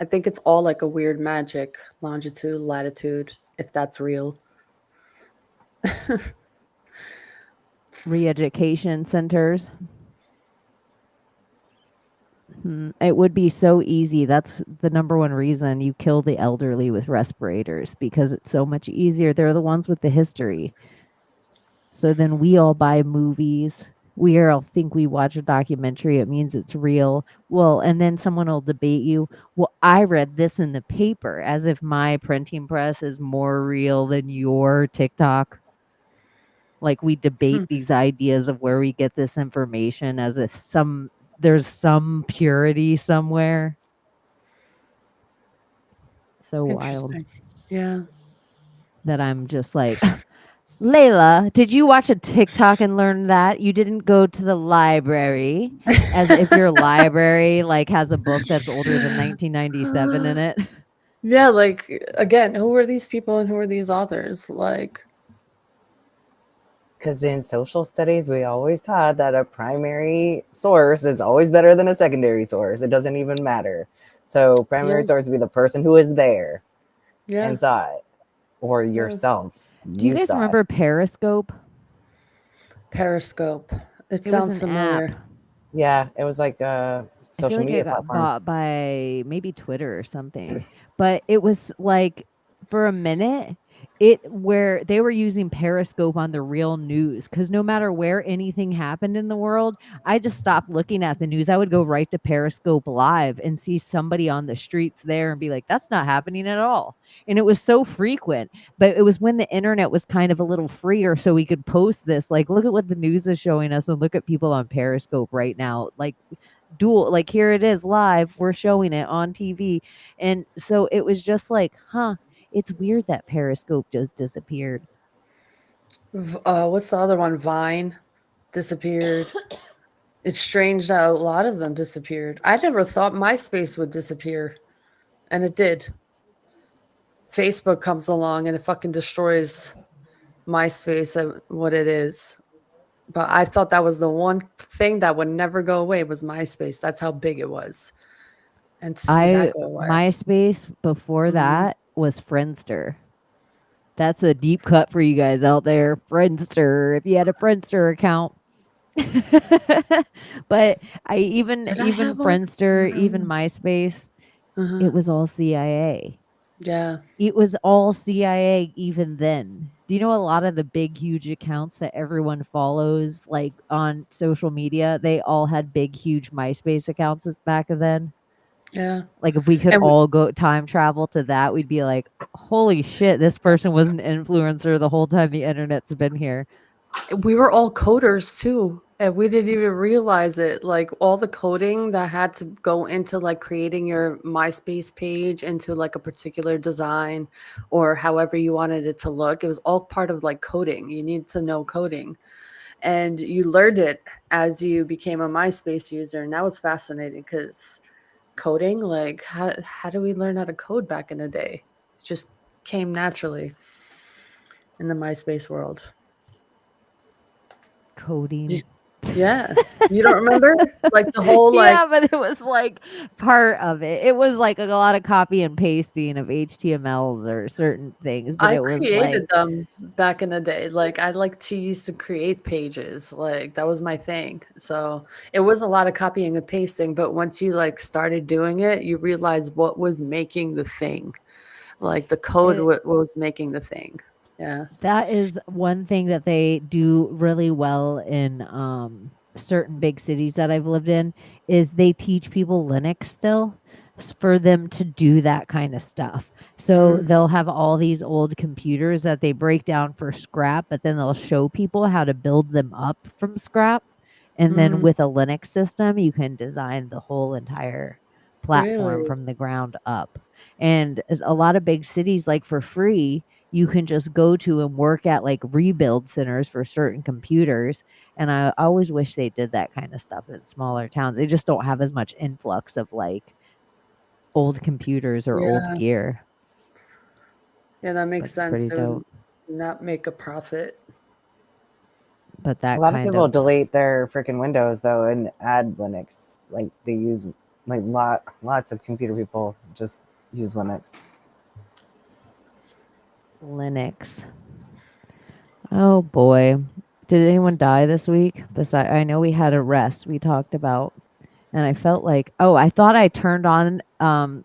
I think it's all like a weird magic, longitude, latitude, if that's real. Re-education centers. It would be so easy. That's the number one reason you kill the elderly with respirators, because it's so much easier. They're the ones with the history. So then we all buy movies. We all think we watch a documentary. It means it's real. Well, and then someone will debate you. Well, I read this in the paper, as if my printing press is more real than your TikTok. Like we debate Hmm, these ideas of where we get this information as if there's some purity somewhere. So wild interesting. Yeah. that I'm just like, Layla, did you watch a TikTok and learn that? You didn't go to the library, as if your library like has a book that's older than 1997 in it. Yeah, like again, who are these people and who are these authors? Like, Because in social studies, we always taught that a primary source is always better than a secondary source. It doesn't even matter. So primary yeah, source would be the person who is there yeah, and saw it, or yeah. yourself. Do you You guys saw it. remember Periscope? Periscope. It It was sounds an app. familiar. Yeah, it was like a I feel social like media it got platform. bought by maybe Twitter or something. But it was like for a minute, it where they were using Periscope on the real news, because no matter where anything happened in the world, I just stopped looking at the news. I would go right to Periscope Live and see somebody on the streets there and be like, that's not happening at all. And it was so frequent, but it was when the internet was kind of a little freer, so we could post this like, look at what the news is showing us and look at people on Periscope right now. Like dual, like here it is live, we're showing it on TV. And so it was just like, huh, it's weird that Periscope just disappeared. What's the other one? Vine disappeared. It's strange that a lot of them disappeared. I never thought MySpace would disappear, and it did. Facebook comes along and it fucking destroys MySpace and what it is. But I thought that was the one thing that would never go away was MySpace. That's how big it was. And to see that I go away. MySpace before Mhm. that was Friendster. That's a deep cut for you guys out there. Friendster, if you had a Friendster account. But I even Did I even have one? Friendster, even Mm. MySpace, Uh-huh. it was all CIA. Yeah. It was all CIA even then. Do you know a lot of the big, huge accounts that everyone follows, like on social media? They all had big, huge MySpace accounts back then. Yeah. Like if we could And all go time travel to that, we'd be like, holy shit, this person was an influencer the whole time the internet's been here. we were all coders too. And we didn't even realize it. Like all the coding that had to go into like creating your MySpace page into like a particular design or however you wanted it to look. It was all part of like coding. You need to know coding. And you learned it as you became a MySpace user. And that was fascinating because coding, like how do we learn how to code back in the day? It just came naturally in the MySpace world. Coding. Yeah. You don't remember? Like the whole like Yeah, but it was like part of it. It was like a lot of copy and pasting of HTMLs or certain things, but I it was like created them back in the day. Like I like to used to create pages. Like that was my thing. So it was a lot of copying and pasting, but once you like started doing it, you realize what was making the thing. Like the code it, was making the thing. Yeah. that is one thing that they do really well in certain big cities that I've lived in is they teach people Linux still for them to do that kind of stuff. So they'll have all these old computers that they break down for scrap, but then they'll show people how to build them up from scrap. And then with a Linux system, you can design the whole entire platform Really? from the ground up. And a lot of big cities, like for free, you can just go to and work at like rebuild centers for certain computers. And I always wish they did that kind of stuff in smaller towns. They just don't have as much influx of like old computers or old Yeah. gear. Yeah, that makes It's sense. pretty They dope. would not make a profit. But A that lot of kind people of delete their freaking Windows though and add Linux. Like they use like lots of computer people just use Linux. Linux. Oh boy. Did anyone die this week? Besides, I know we had a rest we talked about. And I felt like, I thought I turned on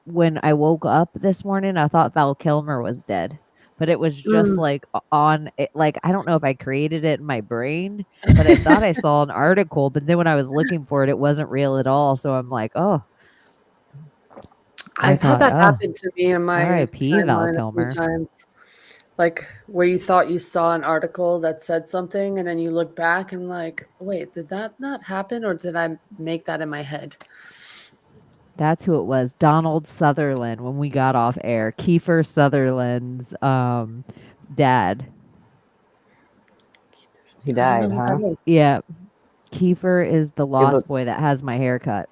when I woke up this morning, I thought Val Kilmer was dead. But it was just like on it, like I don't know if I created it in my brain, but I thought I saw an article, but then when I was looking for it, it wasn't real at all. So I'm like, I I've had thought, that happen to me in my R.I.P. Val timeline a few Kilmer. times. Like where you thought you saw an article that said something and then you look back and like, wait, did that not happen or did I make that in my head? That's who it was. Donald Sutherland when we got off air. Kiefer Sutherland's dad. He I don't know died, who huh? that is. Yeah. Kiefer is the He lost look- boy that has my haircut.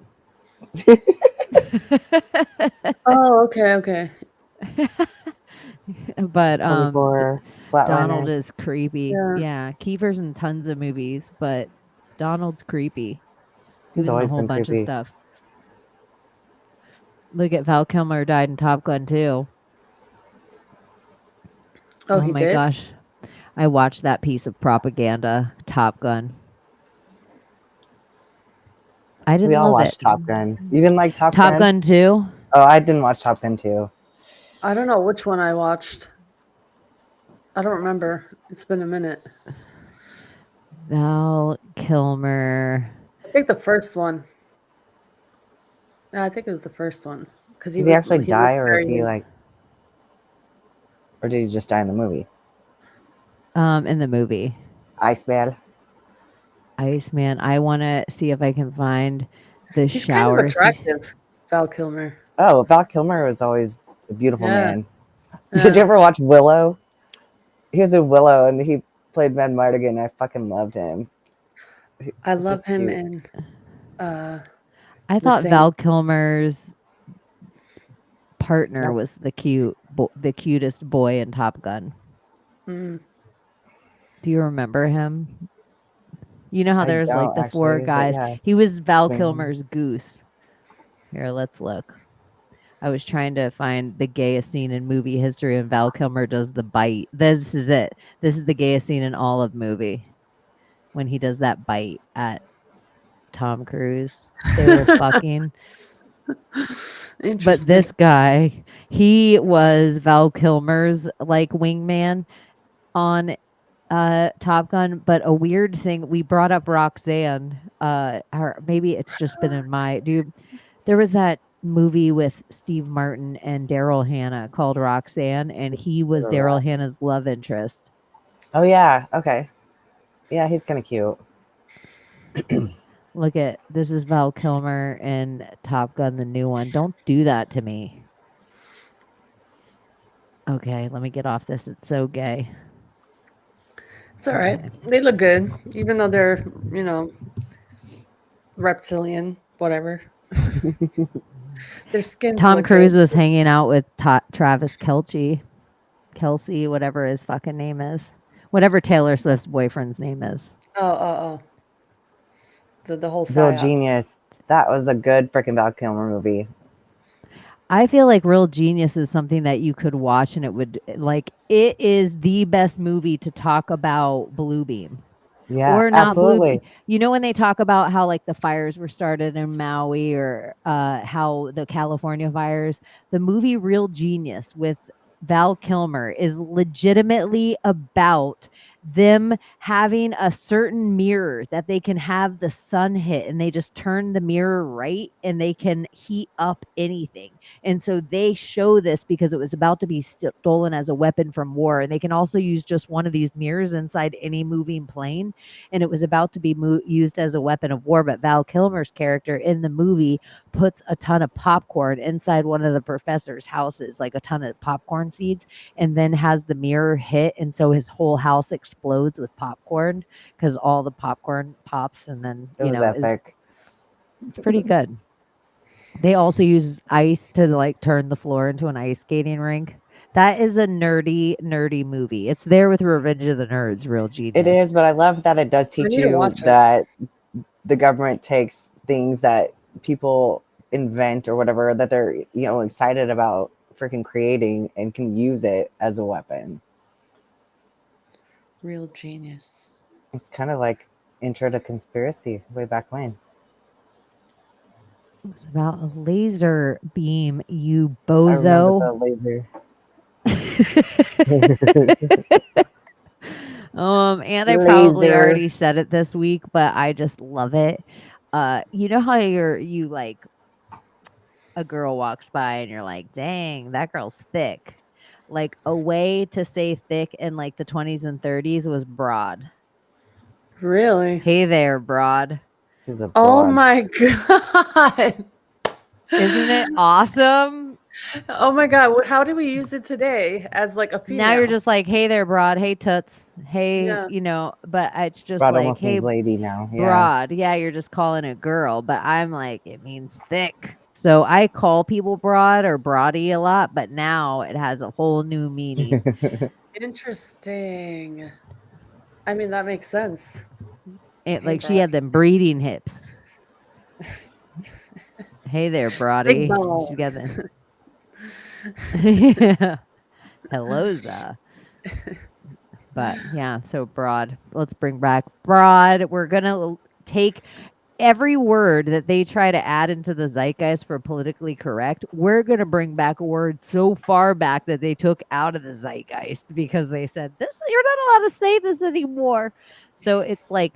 Oh, okay. But 24 Donald Flatliners. is creepy. Yeah. Yeah, Kiefer's in tons of movies, but Donald's creepy. He He's was in a always whole been bunch of creepy. stuff. Look at Val Kilmer died in Top Gun too. Oh, Oh he my did? gosh. I watched that piece of propaganda, Top Gun. I didn't We all love watched it. Top Gun. You didn't like Top Top Gun 2? Oh, I didn't watch Top Gun 2. I don't know which one I watched. I don't remember. It's been a minute. Val Kilmer. I think the first one. Yeah, I think it was the first one. Because Did he actually die, was or very is he young. like, or did he just die in the movie? In the movie. Iceman. Iceman. I want to see if I can find the He's kind shower of attractive, Val Kilmer. Oh, Val Kilmer was always a beautiful Yeah. man. Did you Yeah. ever watch Willow? He was in Willow, and he played Med Mardigan. I fucking loved him. I He's love just him cute. in I The thought Saint. Val Kilmer's partner was the cutest boy in Top Gun. Mm. Do you remember him? You know how I there's like don't the four actually, but guys. yeah. He was Val Wing. Kilmer's goose. Here, let's look. I was trying to find the gayest scene in movie history, and Val Kilmer does the bite. This is it. This is the gayest scene in all of movie when he does that bite at Tom Cruise. They were fucking. But this guy, he was Val Kilmer's like wingman on Top Gun. But a weird thing, we brought up Roxanne. Or maybe it's just been in my dude. There was that movie with Steve Martin and Daryl Hannah called Roxanne, and he was Daryl Hannah's love interest. Oh yeah, okay. Yeah, he's kind of cute. Look at this is Val Kilmer in Top Gun, the new one. Don't do that to me. Okay, let me get off this. It's so gay. It's all right. They look good, even though they're, reptilian, whatever. Their skin. Tom Cruise was hanging out with Travis Kelce, whatever his fucking name is, whatever Taylor Swift's boyfriend's name is. Oh. The whole Real psyop. Genius. That was a good freaking Val Kilmer movie. I feel like Real Genius is something that you could watch and it would it is the best movie to talk about Bluebeam. Yeah, Or not absolutely. You know when they talk about how like the fires were started in Maui or how the California fires, the movie Real Genius with Val Kilmer is legitimately about them having a certain mirror that they can have the sun hit, and they just turn the mirror right and they can heat up anything. And so they show this because it was about to be stolen as a weapon from war, and they can also use just one of these mirrors inside any moving plane, and it was about to be used as a weapon of war. But Val Kilmer's character in the movie puts a ton of popcorn inside one of the professor's houses, like a ton of popcorn seeds, and then has the mirror hit, and so his whole house explodes with popcorn because all the popcorn pops, and then It was epic. it's pretty good. They also use ice to like turn the floor into an ice skating rink. That is a nerdy movie. It's there with Revenge of the Nerds, real genius. It is, but I love that it does teach need to you watch it. that the government takes things that people invent or whatever that they're, you know, excited about freaking creating and can use it as a weapon. Real genius. It's kind of like Intro to Conspiracy way back when. It's about a laser beam, you I remember bozo. the laser. And I probably Laser. already said it this week, but I just love it. You know how you like a girl walks by and you're like, dang, that girl's thick. Like a way to say thick in like the 20s and 30s was broad. Really? Hey there, broad. She's a Oh broad. my god. Isn't it awesome? Oh my god. How do we use it today as like a female? Now you're just like, hey there, broad. Hey, toots. Hey, Yeah. you know, but it's just Broad like, almost hey, means lady now. Yeah. broad. Yeah, you're just calling it girl, but I'm like, it means thick. So I call people broad or broady a lot, but now it has a whole new meaning. Interesting. I mean, that makes sense. It, Hey, like she had them breeding hips. Hey there, broady. Big bone. She's got them. Yeah. Hello, Za. But yeah, so broad. Let's bring back broad. We're gonna take every word that they try to add into the zeitgeist for politically correct. We're gonna bring back a word so far back that they took out of the zeitgeist because they said this. You're not allowed to say this anymore. So it's like,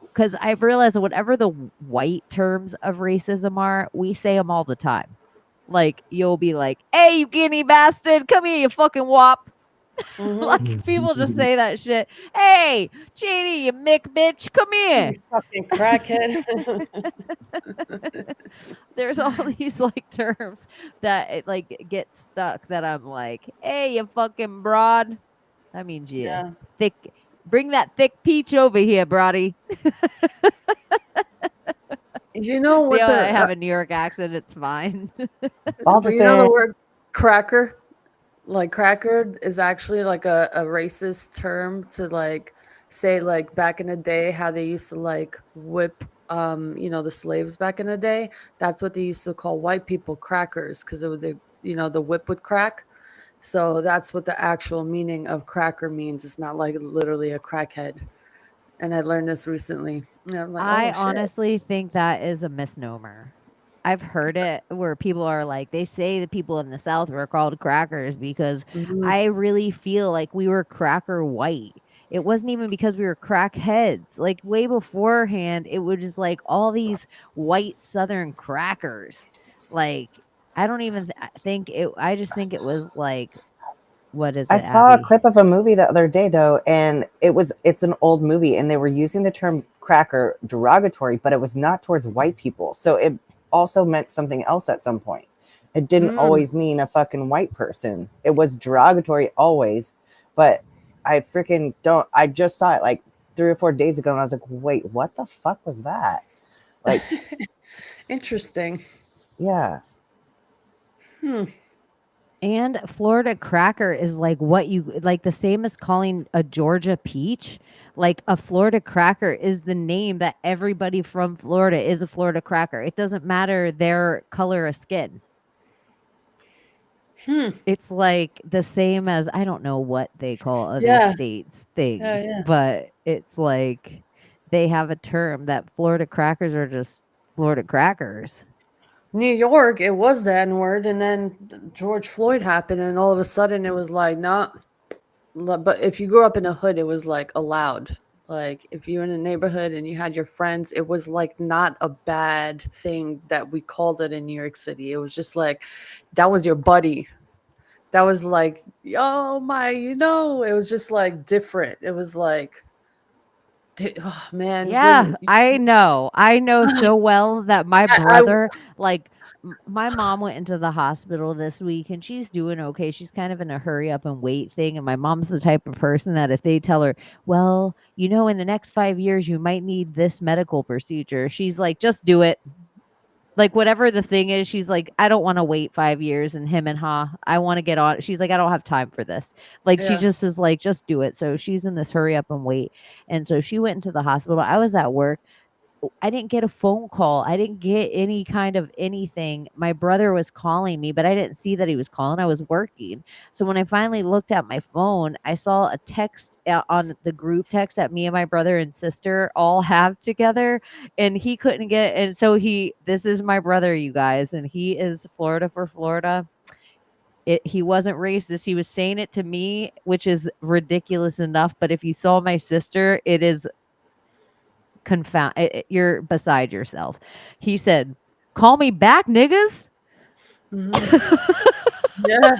because I've realized that whatever the white terms of racism are, we say them all the time. Like you'll be like, "Hey, you guinea bastard, come here, you fucking wop." Like people just say that shit. Hey, Chaney, you Mick bitch, come here. You fucking crackhead. There's all these like terms that it like get stuck that I'm like, hey, you fucking broad. That means you Yeah. thick. Bring that thick peach over here, brody. You know See what how the I have a New York accent? It's fine. I'll but just you know say the word cracker? Like cracker is actually like a racist term to like say like back in the day how they used to like whip you know the slaves back in the day. That's what they used to call white people crackers because it would the you know the whip would crack. So that's what the actual meaning of cracker means. It's not like literally a crackhead. And I learned this recently. And I'm like, I oh shit. honestly think that is a misnomer. I've heard it where people are like, they say the people in the South were called crackers because Mhm. I really feel like we were cracker white. It wasn't even because we were crackheads. Like way beforehand, it was just like all these white Southern crackers. Like I don't even think it. I just think it was like, what is it? I saw Abbie? a clip of a movie the other day though, and it's an old movie, and they were using the term cracker derogatory, but it was not towards white people. So it also meant something else at some point. It didn't always mean a fucking white person. It was derogatory always, but I freaking don't. I just saw it like 3 or 4 days ago, and I was like, wait, what the fuck was that? Like, Interesting. yeah. And Florida cracker is like what you like the same as calling a Georgia peach. Like a Florida cracker is the name that everybody from Florida is a Florida cracker. It doesn't matter their color of skin. It's like the same as I don't know what they call other Yeah. states things, yeah. but it's like they have a term that Florida crackers are just Florida crackers. New York, it was the N word, and then George Floyd happened, and all of a sudden it was like, nah, But if you grew up in a hood, it was like allowed. Like if you were in a neighborhood and you had your friends, it was like not a bad thing that we called it in New York City. It was just like that was your buddy. That was like, oh my, it was just like different. It was like, oh man, Yeah, when I know. I know so well that my I brother, like, my mom went into the hospital this week and she's doing okay. She's kind of in a hurry up and wait thing. And my mom's the type of person that if they tell her, well, in the next 5 years, you might need this medical procedure, she's like, just do it. Like, whatever the thing is, she's like, I don't want to wait 5 years and him and I want to get on. She's like, I don't have time for this. Like, she yeah. just is like, just do it. So she's in this hurry up and wait. And so she went into the hospital. I was at work. I didn't get a phone call. I didn't get any kind of anything. My brother was calling me, but I didn't see that he was calling. I was working. So when I finally looked at my phone, I saw a text on the group text that me and my brother and sister all have together, and he couldn't get. And so this is my brother, you guys, and he is Florida for Florida. He wasn't racist. He was saying it to me, which is ridiculous enough. But if you saw my sister, it is you're beside yourself. He said, call me back, niggas. Yeah.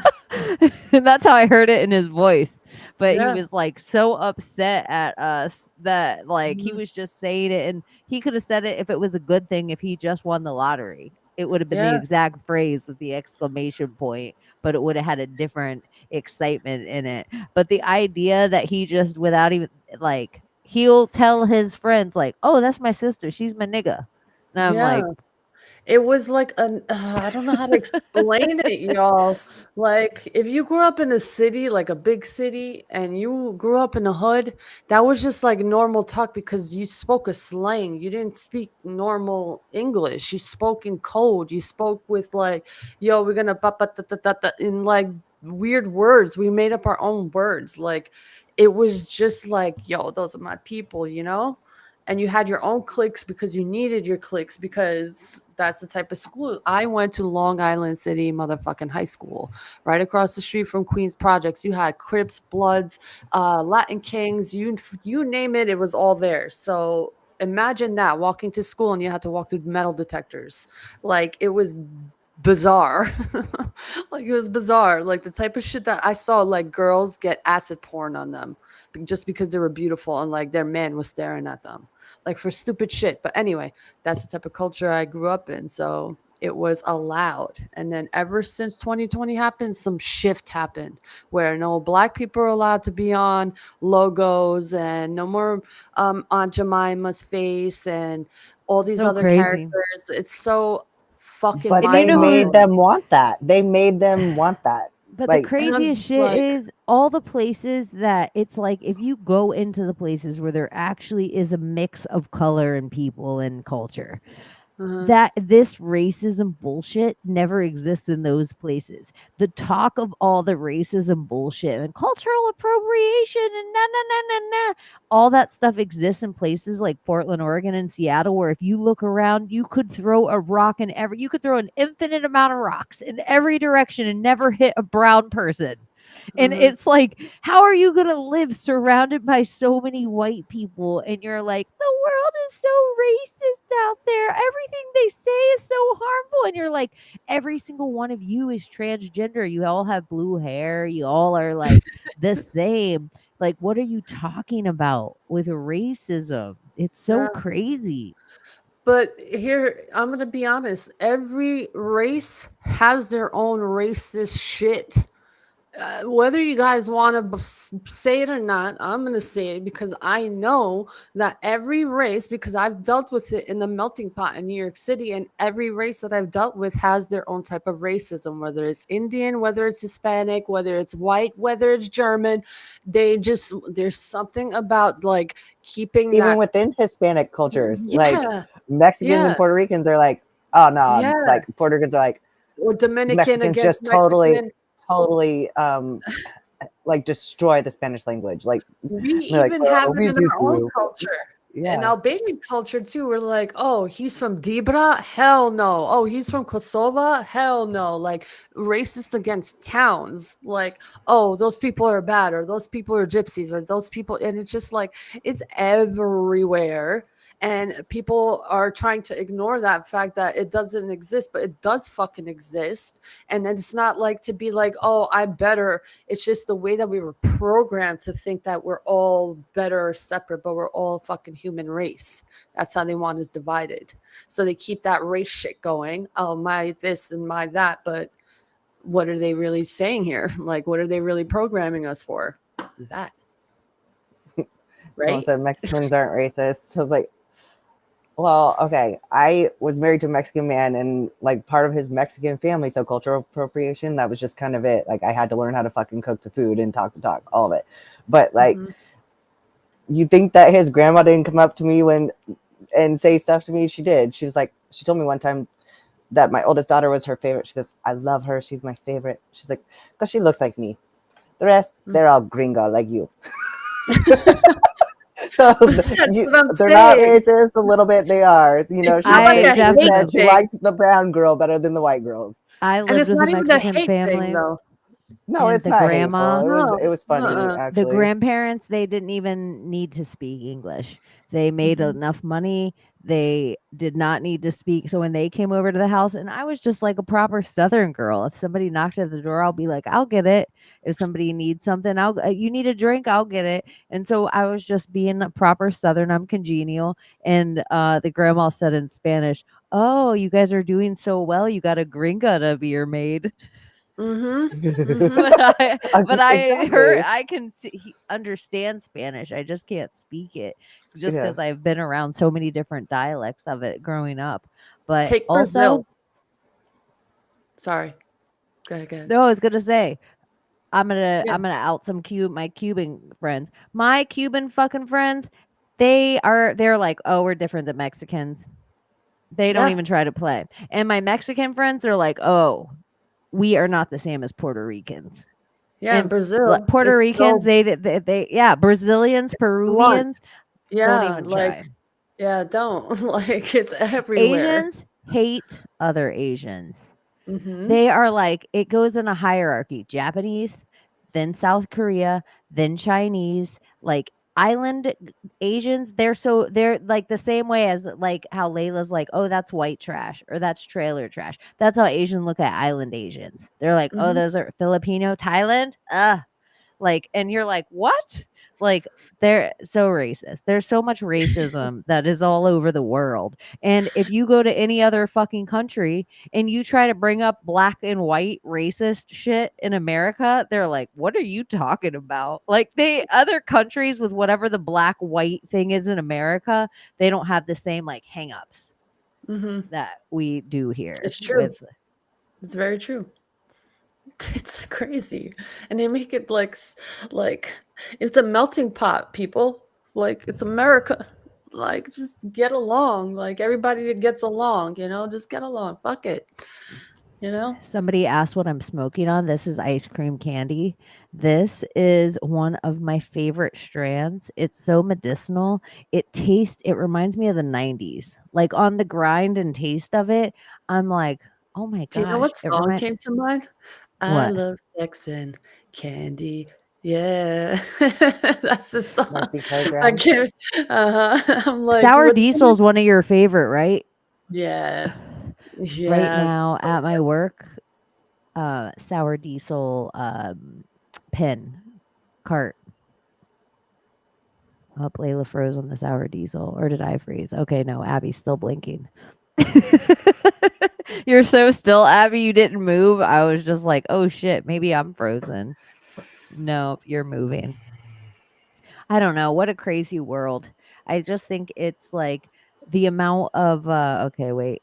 And that's how I heard it in his voice. But Yeah. he was like so upset at us that like he Mhm. was just saying it, and he could have said it if it was a good thing. If he just won the lottery, it would have been the Yeah. exact phrase with the exclamation point, but it would have had a different excitement in it. But the idea that he just, without even like, he'll tell his friends like, oh, that's my sister, she's my nigga. And I'm Yeah. like, It was like I don't know how to explain it, y'all. Like if you grew up in a city, like a big city, and you grew up in a hood, that was just like normal talk because you spoke a slang. You didn't speak normal English. You spoke in code. You spoke with like, yo, we're gonna ba ba da da da da in like weird words. We made up our own words. Like it was just like, yo, those are my people. And you had your own cliques because you needed your cliques because that's the type of school. I went to Long Island City motherfucking high school, right across the street from Queens Projects. You had Crips, Bloods, Latin Kings, you name it, it was all there. So imagine that walking to school and you had to walk through metal detectors. Like it was bizarre. Like it was bizarre. Like the type of shit that I saw, like girls get acid porn on them just because they were beautiful and like their man was staring at them like for stupid shit. But anyway, that's the type of culture I grew up in. So it was allowed. And then ever since 2020 happened, some shift happened where no black people are allowed to be on logos and no more Aunt Jemima's face and all these so other crazy. characters. It's so fucking But And you they know who? made mind-boggling. them want that. They made them want that. But the Like, And craziest I'm shit like, is all the places that it's like if you go into the places where there actually is a mix of color and people and culture, uh-huh, that this racism bullshit never exists in those places. The talk of all the racism bullshit and cultural appropriation and all that stuff exists in places like Portland, Oregon, and Seattle, where if you look around, you could throw a rock you could throw an infinite amount of rocks in every direction and never hit a brown person. And uh-huh. it's like, how are you going to live surrounded by so many white people? And you're like, the world is so racist out there. Everything they say is so harmful. And you're like, every single one of you is transgender. You all have blue hair. You all are like the same. Like, what are you talking about with racism? It's so Yeah. crazy. But here, I'm going to be honest. Every race has their own racist shit. Whether you guys want to say it or not, I'm going to say it because I know that every race, because I've dealt with it in the melting pot in New York City, and every race that I've dealt with has their own type of racism, whether it's Indian, whether it's Hispanic, whether it's white, whether it's German. There's something about like keeping even that. within Hispanic cultures, like Yeah. Mexicans and Yeah. Puerto Ricans are like, oh no, Yeah. like Puerto Ricans are like, Or Dominican Mexicans against just totally, Mexican. totally like destroy the Spanish language. Like We they're like, even have it we in do our own too. culture. Yeah. Albanian culture too, we're like, oh, he's from Dibra? Hell no. Oh, he's from Kosovo? Hell no. Like racist against towns. Like, oh, those people are bad, or those people are gypsies, or those people, and it's just like it's everywhere. And people are trying to ignore that fact that it doesn't exist, but it does fucking exist. And then it's not like to be like, oh, I'm better. It's just the way that we were programmed to think that we're all better or separate, but we're all fucking human race. That's how they want us divided. So they keep that race shit going. Oh, my this and my that. But what are they really saying here? Like, what are they really programming us for? That. Someone Right? said Mexicans aren't racist. I was like, well, okay. I was married to a Mexican man, and like part of his Mexican family, so cultural appropriation, that was just kind of it. Like I had to learn how to fucking cook the food and talk the talk, all of it. But like, you think that his grandma didn't come up to me and say stuff to me? She did. She was like, she told me one time that my oldest daughter was her favorite. She goes, I love her. She's my favorite. She's like, because she looks like me. The rest, they're all gringo like you. So they're not racist. A little bit they are. You know, It's not like a hate said she thing. likes the brown girl better than the white girls. I And lived it's with not a even a Mexican hate thing, family. though. No, And it's the not grandma- hateful. It was funny, Uh-uh. actually. The grandparents, they didn't even need to speak English. They made enough money. They did not need to speak. So when they came over to the house, and I was just like a proper Southern girl. If somebody knocked at the door, I'll be like, I'll get it. If somebody needs something, you need a drink, I'll get it. And so I was just being a proper Southern. I'm congenial. And the grandma said in Spanish, oh, you guys are doing so well. You got a gringa to be your maid. But I heard, I can understand Spanish. I just can't speak it just because I've been around so many different dialects of it growing up. But Take also, Brazil. Sorry. Go ahead. no, I was gonna say I'm gonna out some my Cuban friends. My Cuban fucking friends, they're like, oh, we're different than Mexicans. They don't even try to play. And my Mexican friends, they're like, oh, we are not the same as Puerto Ricans. Yeah, And Brazil. Puerto Ricans, they Brazilians, Peruvians, Yeah, don't even like, try. yeah, don't. Like, it's everywhere. Asians hate other Asians. Mhm. They are like, it goes in a hierarchy. Japanese, then South Korea, then Chinese, like island Asians, they're like the same way as like how Layla's like, oh, that's white trash or that's trailer trash. That's how Asians look at island Asians. They're like, oh, those are Filipino, Thailand. Like, and you're like, what? Like, they're so racist. There's so much racism that is all over the world. And if you go to any other fucking country and you try to bring up black and white racist shit in America, they're like, what are you talking about? Like, other countries with whatever the black white thing is in America, they don't have the same like hangups that we do here. It's true. It's very true. It's crazy. And they make it like it's a melting pot, people. Like, it's America. Like, just get along. Like, everybody that gets along, just get along. Fuck it. Somebody asked what I'm smoking on. This is ice cream candy. This is one of my favorite strands. It's so medicinal. It reminds me of the 90s. Like, on the grind and taste of it, I'm like, oh my gosh. Do you know what song came to mind? I love sex and candy. Yeah. That's the song. I can't. I'm like, Sour Diesel is one of your favorite, right? Yeah. Right now at my work, Sour Diesel pen cart. Oh, Layla froze on the Sour Diesel. Or did I freeze? Okay, no, Abbie's still blinking. You're so still, Abbie. You didn't move. I was just like, oh shit, maybe I'm frozen. No, you're moving. I don't know. What a crazy world. I just think it's like the amount of okay, wait.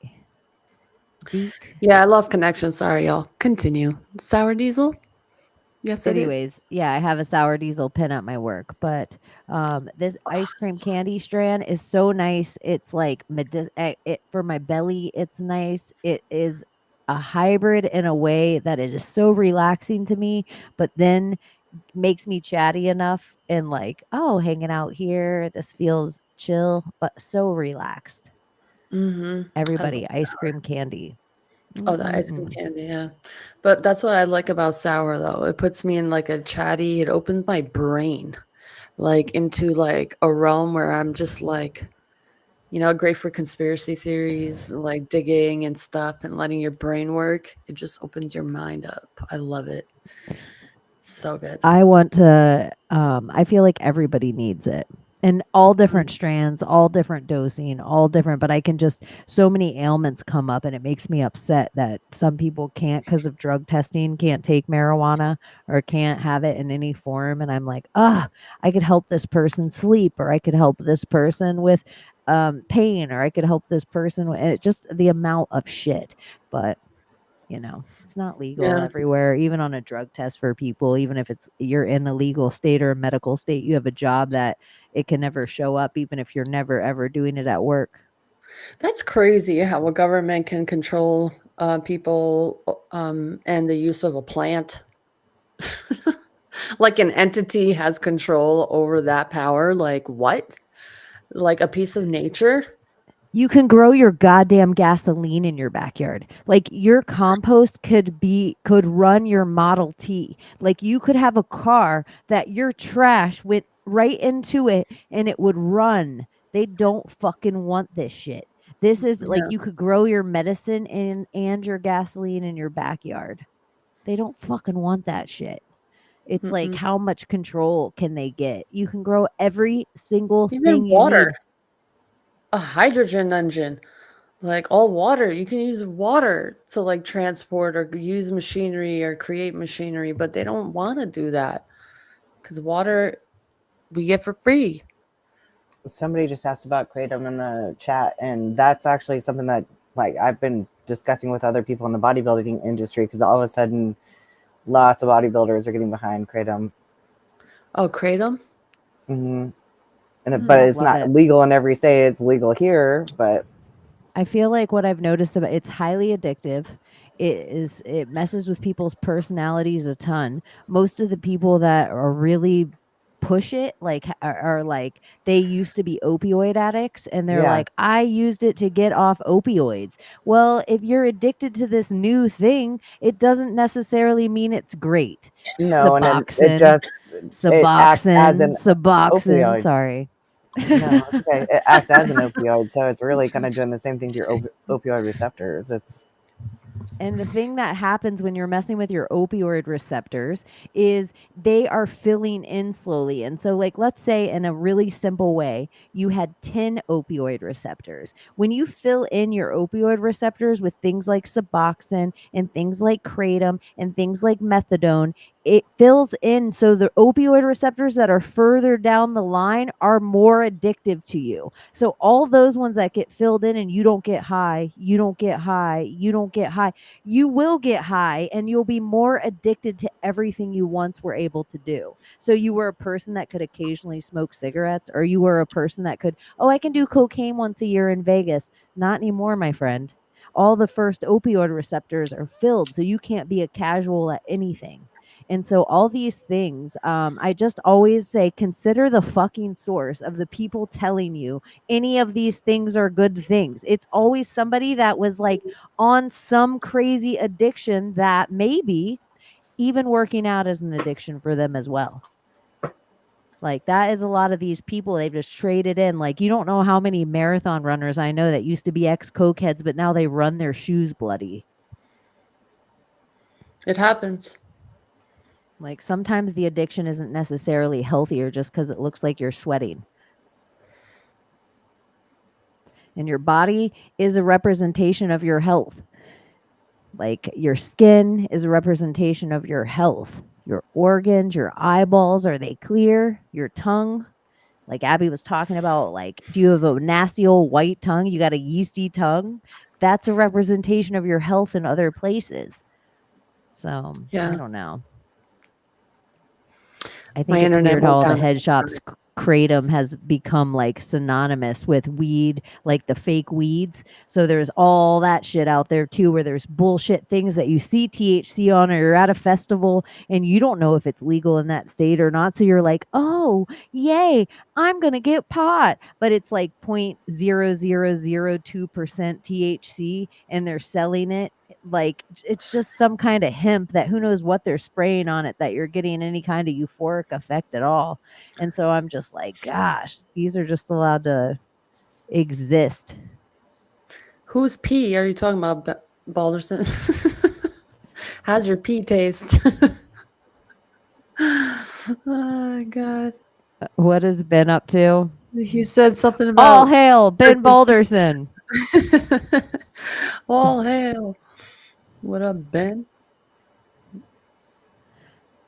Yeah, I lost connection. Sorry, y'all. Continue. Sour Diesel? Yes, anyways, yeah, I have a Sour Diesel pin at my work, but this ice cream candy strand is so nice. It's like for my belly, it's nice. It is a hybrid in a way that it is so relaxing to me, but then makes me chatty enough and like, oh, hanging out here, this feels chill, but so relaxed. Mm-hmm. Everybody, ice cream candy. Oh, the ice cream Mm-mm-mm. candy, yeah. But that's what I like about sour though. It puts me in like a chatty, it opens my brain like into like a realm where I'm just like, great for conspiracy theories, like digging and stuff and letting your brain work. It just opens your mind up. I love it. So good. I want to I feel like everybody needs it. And all different Mm. strands, all different dosing, all different, but I can just so many ailments come up and it makes me upset that some people can't because of drug testing, can't take marijuana or can't have it in any form. And I'm like, I could help this person sleep, or I could help this person with pain, or I could help this person with, and it just the amount of shit. But it's not legal Yeah. everywhere, even on a drug test for people, even if you're in a legal state or a medical state, you have a job that it can never show up, even if you're never ever doing it at work. That's crazy how a government can control people and the use of a plant. Like an entity has control over that power. Like what? Like a piece of nature? You can grow your goddamn gasoline in your backyard. Like your compost could run your Model T. Like you could have a car that your trash went right into it and it would run. They don't fucking want this shit. This is like Yeah. you could grow your medicine and your gasoline in your backyard. They don't fucking want that shit. It's like Mm-mm. how much control can they get? You can grow every single Even thing you water, need. a hydrogen engine, like all water. You can use water to like transport or use machinery or create machinery, but they don't want to do that because water we get for free. Somebody just asked about kratom in the chat, and that's actually something that like I've been discussing with other people in the bodybuilding industry, because all of a sudden lots of bodybuilders are getting behind kratom. Oh, kratom? Hmm. But Hmm. it's Love not it. legal in every state. It's legal here, but I feel like what I've noticed about it's highly addictive. It messes with people's personalities a ton. Most of the people that are really push it are like they used to be opioid addicts and they're yeah, like I used it to get off opioids. Well, if you're addicted to this new thing, it doesn't necessarily mean it's great. no, and it Suboxone, just it acts as an Suboxone, opioid. sorry. No, it's okay. It acts as an opioid, so it's really kind of doing the same thing to your opioid receptors. It's And the thing that happens when you're messing with your opioid receptors is they are filling in slowly. And so, like, let's say in a really simple way, you had 10 opioid receptors. When you fill in your opioid receptors with things like Suboxone and things like kratom and things like methadone, it fills in so the opioid receptors that are further down the line are more addictive to you. So all those ones that get filled in and you don't get high, you don't get high, you don't get high, you will get high and you'll be more addicted to everything you once were able to do. So you were a person that could occasionally smoke cigarettes, or you were a person that could, oh, I can do cocaine once a year in Vegas. Not anymore, my friend. All the first opioid receptors are filled, so you can't be a casual at anything. And so all these things, I just always say, consider the fucking source of the people telling you any of these things are good things. It's always somebody that was like on some crazy addiction that maybe even working out is an addiction for them as well. Like that is a lot of these people they've just traded in. Like you don't know how many marathon runners I know that used to be ex coke heads, but now they run their shoes bloody. It happens. Like sometimes the addiction isn't necessarily healthier just because it looks like you're sweating. And your body is a representation of your health. Like your skin is a representation of your health. Your organs, your eyeballs, are they clear? Your tongue, like Abbie was talking about, like, do you have a nasty old white tongue? You got a yeasty tongue? That's a representation of your health in other places. So I Yeah. don't know. I My think it's internet weird how went all the down. head shops kratom has become like synonymous with weed, like the fake weeds. So there's all that shit out there too, where there's bullshit things that you see THC on, or you're at a festival and you don't know if it's legal in that state or not. So you're like, oh, yay, I'm going to get pot. But it's like 0.0002% THC and they're selling it like it's just some kind of hemp that who knows what they're spraying on it that you're getting any kind of euphoric effect at all. And so I'm just like, gosh, these are just allowed to exist. Whose pee are you talking about, Balderson? How's your pee taste? Oh, God. What has Ben up to? He said something All about hail Ben Balderson. all hail. What up, Ben?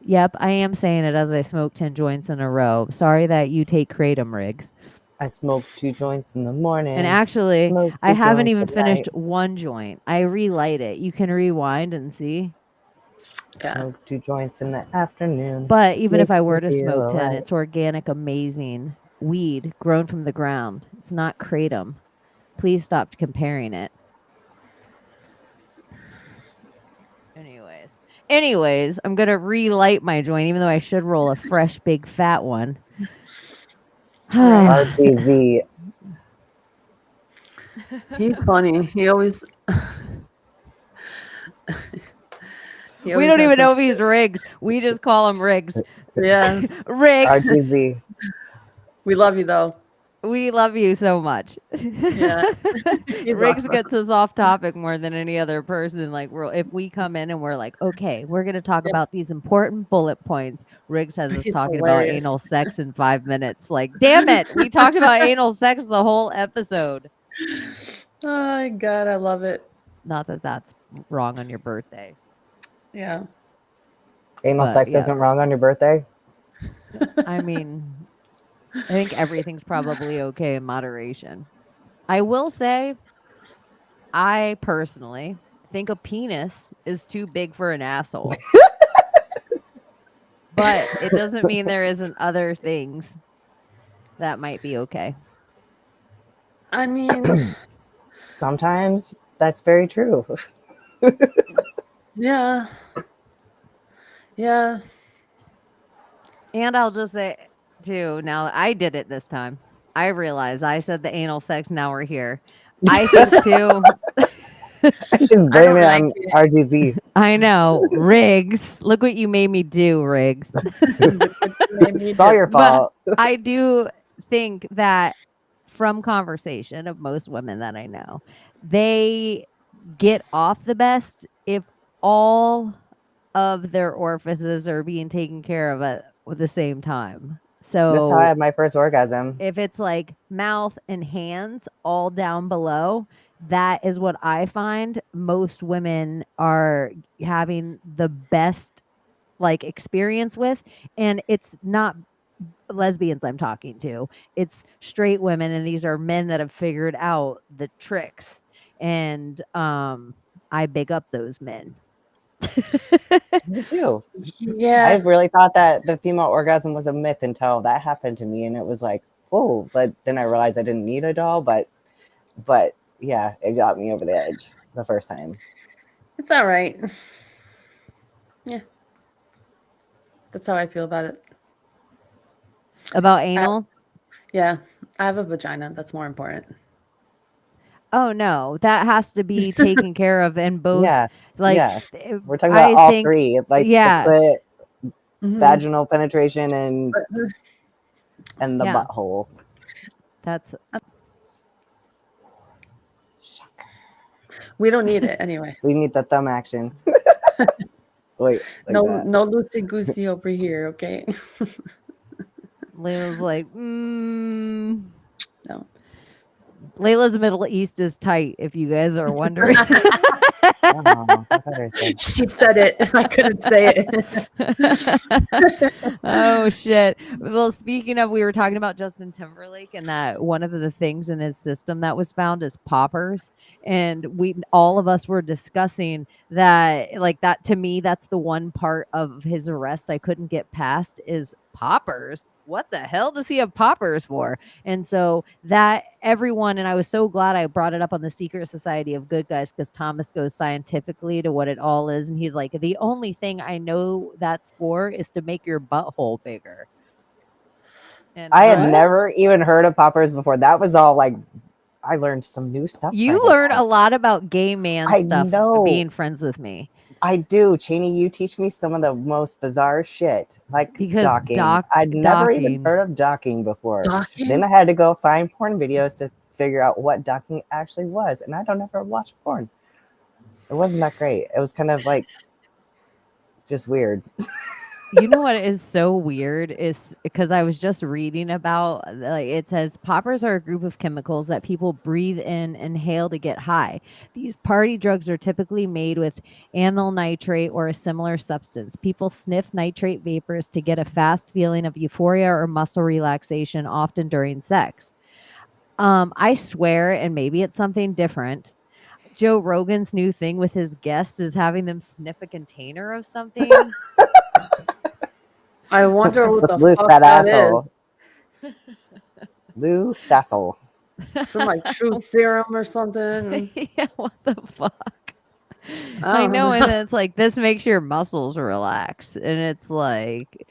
Yep, I am saying it as I smoke 10 joints in a row. Sorry that you take kratom, Riggs. I smoke 2 joints in the morning. And actually, smoke I 2 haven't joints even at finished night, one joint. I relight it. You can rewind and see. Yeah. smoke 2 joints in the afternoon. But even if I Makes were me to feel smoke 10, alright. it's organic, amazing weed grown from the ground. It's not kratom. Please stop comparing it. Anyways, I'm going to relight my joint, even though I should roll a fresh, big, fat one. RGZ. He's funny. He always. We don't even know if he's Riggs. We just call him Riggs. Yeah. Riggs. RGZ. We love you, though. We love you so much. Yeah. Riggs gets us off topic more than any other person. Like, if we come in and we're like, okay, we're going to talk about these important bullet points, Riggs has us He's talking hilarious. about anal sex in 5 minutes. Like, damn it. We talked about anal sex the whole episode. Oh, my God. I love it. Not that that's wrong on your birthday. Yeah. Anal But, sex yeah. isn't wrong on your birthday? I mean, I think everything's probably okay in moderation. I will say, I personally think a penis is too big for an asshole. But it doesn't mean there isn't other things that might be okay. I mean, Sometimes that's very true. yeah. Yeah. And I'll just say, too, now I did it this time. I realize I said the anal sex, now we're here. I think, too. She's blaming it on RGZ. I know. Riggs. Look what you made me do, Riggs. It's all your fault. But I do think that from conversation of most women that I know, they get off the best if all of their orifices are being taken care of at the same time. So That's how I had my first orgasm. if it's like mouth and hands all down below, that is what I find most women are having the best like experience with. And it's not lesbians I'm talking to. It's straight women, and these are men that have figured out the tricks. And I big up those men. Me too. Yeah. I really thought that the female orgasm was a myth until that happened to me, and it was like, oh, but then I realized I didn't need a doll, but yeah, it got me over the edge the first time. It's all right. Yeah. That's how I feel about it. About anal? Yeah. I have a vagina. That's more important. Oh no, that has to be taken care of in both. Yeah, like yeah. We're talking about all three, like yeah. the clit, Mhm. vaginal penetration, and the Yeah. butthole. That's We don't need it anyway. We need the thumb action. Wait, like No, that. no loosey goosey over here. Okay. Layla's like, No. Layla's Middle East is tight, if you guys are wondering. Oh, I thought I said- She said it. I couldn't say it. Oh shit. Well, speaking of, we were talking about Justin Timberlake, and that one of the things in his system that was found is poppers. And all of us were discussing that, like, that to me, that's the one part of his arrest I couldn't get past is poppers? What the hell does he have poppers for? And so that everyone, and I was so glad I brought it up on the Secret Society of Good Guys because Thomas goes scientifically to what it all is. And he's like, the only thing I know that's for is to make your butthole bigger. And I had What? never even heard of poppers before. That was all like, I learned some new stuff. you Friday learn night. a lot about gay man I stuff know. being friends with me. I do. Chaney, you teach me some of the most bizarre shit, like Because docking. I'd never even docking. heard of docking before. Docking? Then I had to go find porn videos to figure out what docking actually was. And I don't ever watch porn. It wasn't that great. It was kind of like just weird. You know what is so weird is because I was just reading about, like, it says poppers are a group of chemicals that people breathe in, inhale to get high. These party drugs are typically made with amyl nitrate or a similar substance. People sniff nitrate vapors to get a fast feeling of euphoria or muscle relaxation, often during sex. I swear, and maybe it's something different, Joe Rogan's new thing with his guests is having them sniff a container of something. I wonder what Let's the lose fuck that that asshole. is. Lou Sassel. Some like truth serum or something. Yeah, what the fuck? I I don't know, know. and then it's like this makes your muscles relax, and it's like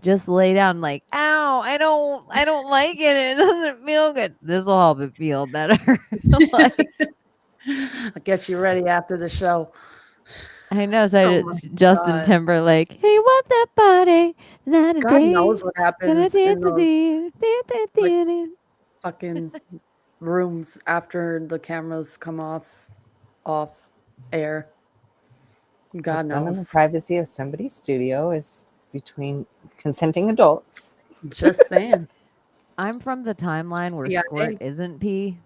just lay down, like, ow, I don't like it. It doesn't feel good. This will help it feel better. Like, I'll get you ready after the show. I know. So Oh my Justin God. Timberlake, hey, want that body? Not a God day. knows what Gonna happens in dance with those you. like, fucking rooms after the cameras come off air. God It's done in the knows. privacy of somebody's studio is between consenting adults. Just saying. I'm from the timeline where CIA. squirt isn't pee.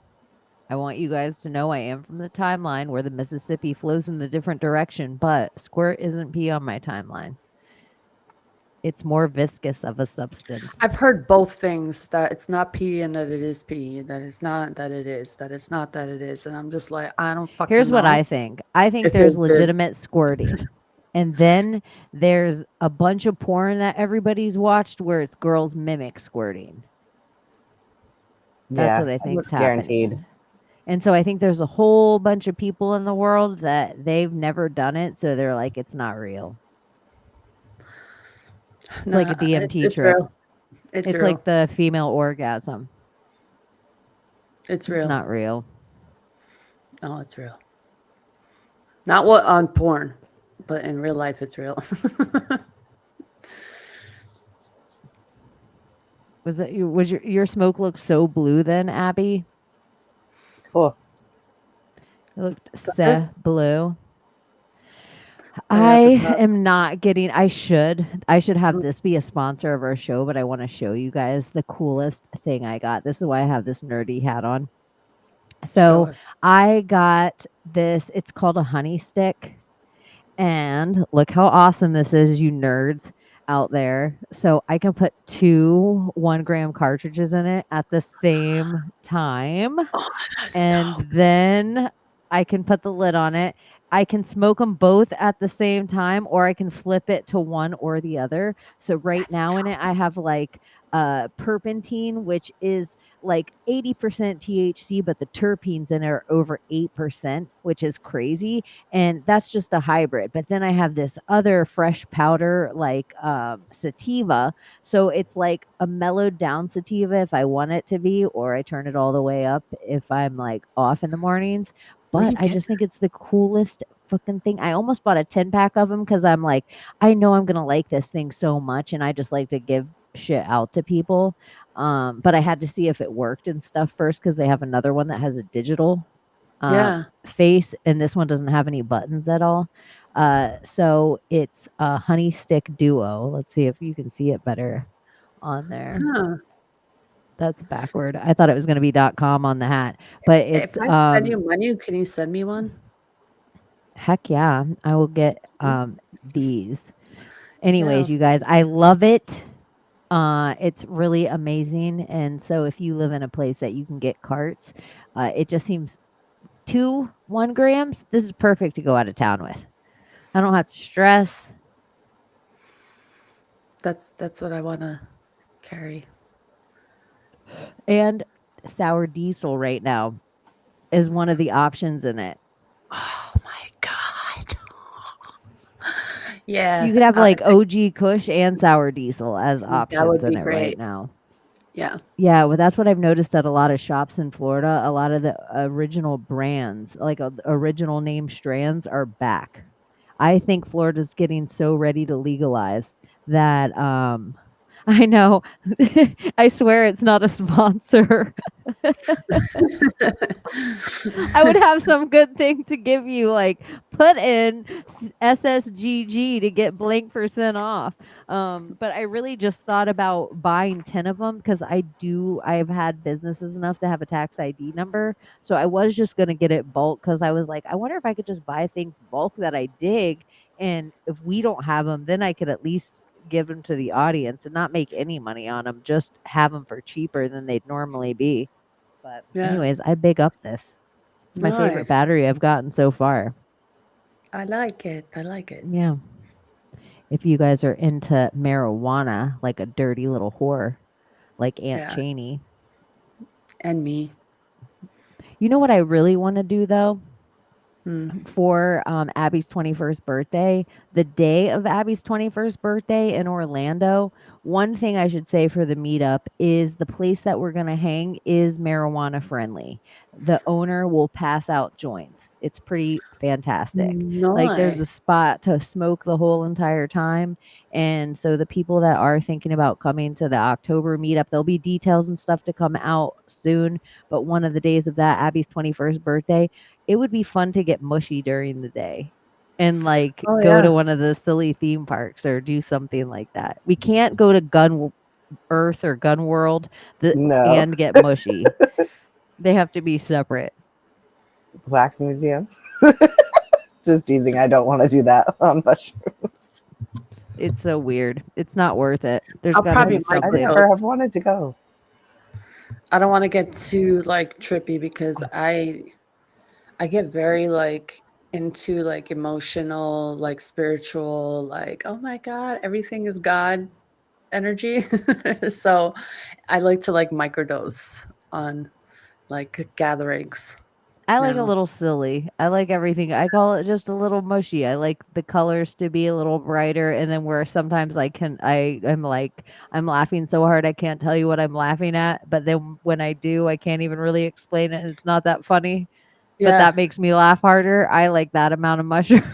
I want you guys to know I am from the timeline where the Mississippi flows in the different direction, but squirt isn't pee on my timeline. It's more viscous of a substance. I've heard both things, that it's not pee and that it is pee, that it's not that it is, that it's not that it is. And I'm just like, I don't fucking Here's know. what I think. I think If there's it did. legitimate squirting. And then there's a bunch of porn that everybody's watched where it's girls mimic squirting. That's Yeah, what I think's guaranteed. happening. And so I think there's a whole bunch of people in the world that they've never done it, so they're like, it's not real. It's like a DMT it's trip. real. It's real. like the female orgasm. It's real. It's not real. No, it's real. Not what on porn, but in real life, it's real. Was that you? Was your smoke look so blue then, Abbie? Cool. It looked so blue. Right at the I top. am not getting. I should have this be a sponsor of our show, but I want to show you guys the coolest thing I got. This is why I have this nerdy hat on. Show So us. I got this. It's called a honey stick, and look how awesome this is, you nerds out there. So I can put 2 1-gram cartridges in it at the same time. Oh, that's And dope. then I can put the lid on it. I can smoke them both at the same time, or I can flip it to one or the other. So right That's now in it, I have like perpentine, which is like 80% THC, but the terpenes in it are over 8%, which is crazy. And that's just a hybrid. But then I have this other fresh powder, like sativa. So it's like a mellowed down sativa if I want it to be, or I turn it all the way up if I'm like off in the mornings. Where do But you I get just think it's the coolest fucking thing. I almost bought a 10-pack of them because I'm like, I know I'm gonna like this thing so much, and I just like to give shit out to people. But I had to see if it worked and stuff first because they have another one that has a digital Yeah. face, and this one doesn't have any buttons at all. So it's a honey stick duo. Let's see if you can see it better on there. Huh. That's backward. I thought it was going to be .com on the hat, but it's If I send you money, can you send me one? heck yeah, I will get these. Anyways, Yeah, you guys, I love it. It's really amazing. And so if you live in a place that you can get carts, it just seems 2 1 grams. This is perfect to go out of town with. I don't have to stress. That's what I want to carry. And sour diesel right now is one of the options in it. Oh my god. Yeah, You could have like OG Kush and sour diesel as that options would in be it right great. now. Yeah. Yeah, well, that's what I've noticed at a lot of shops in Florida. A lot of the original brands, like original name strands, are back. I think Florida's getting so ready to legalize that I know. I swear it's not a sponsor. I would have some good thing to give you, like put in Ssgg to get blank % off. But I really just thought about buying 10 of them because I've had businesses enough to have a tax ID number. So I was just gonna get it bulk because I was like, I wonder if I could just buy things bulk that I dig, and if we don't have them, then I could at least give them to the audience and not make any money on them. Just have them for cheaper than they'd normally be. But Yeah. anyways, I big up this. It's my favorite Nice. battery I've gotten so far. I like it. I like it. Yeah. If you guys are into marijuana, like a dirty little whore, like Aunt Yeah. Chaney. And me. You know what I really want to do though? Mm. For Abbie's 21st birthday, the day of Abbie's 21st birthday in Orlando, one thing I should say for the meetup is the place that we're going to hang is marijuana friendly. The owner will pass out joints. It's pretty fantastic. Like there's a Nice. spot to smoke the whole entire time. And so the people that are thinking about coming to the October meetup, there'll be details and stuff to come out soon. But one of the days of that, Abbie's 21st birthday, it would be fun to get mushy during the day and like Oh go to yeah. one of the silly theme parks or do something like that. We can't go to Gun Earth or Gun World No. and get mushy. They have to be separate. Wax Museum. Just teasing. I don't want to do that on mushrooms. It's so weird. It's not worth it. There's I'll got to probably be I something. never have wanted to go. I don't want to get too like trippy because I get very like into like emotional, like spiritual, like oh my god, everything is God energy. So I like to like microdose on like gatherings. I like a now. little silly. I like everything. I call it just a little mushy. I like the colors to be a little brighter, and then where sometimes I'm like I'm laughing so hard I can't tell you what I'm laughing at, but then when I do, I can't even really explain it. And it's not that funny, but Yeah. that makes me laugh harder. I like that amount of mushrooms.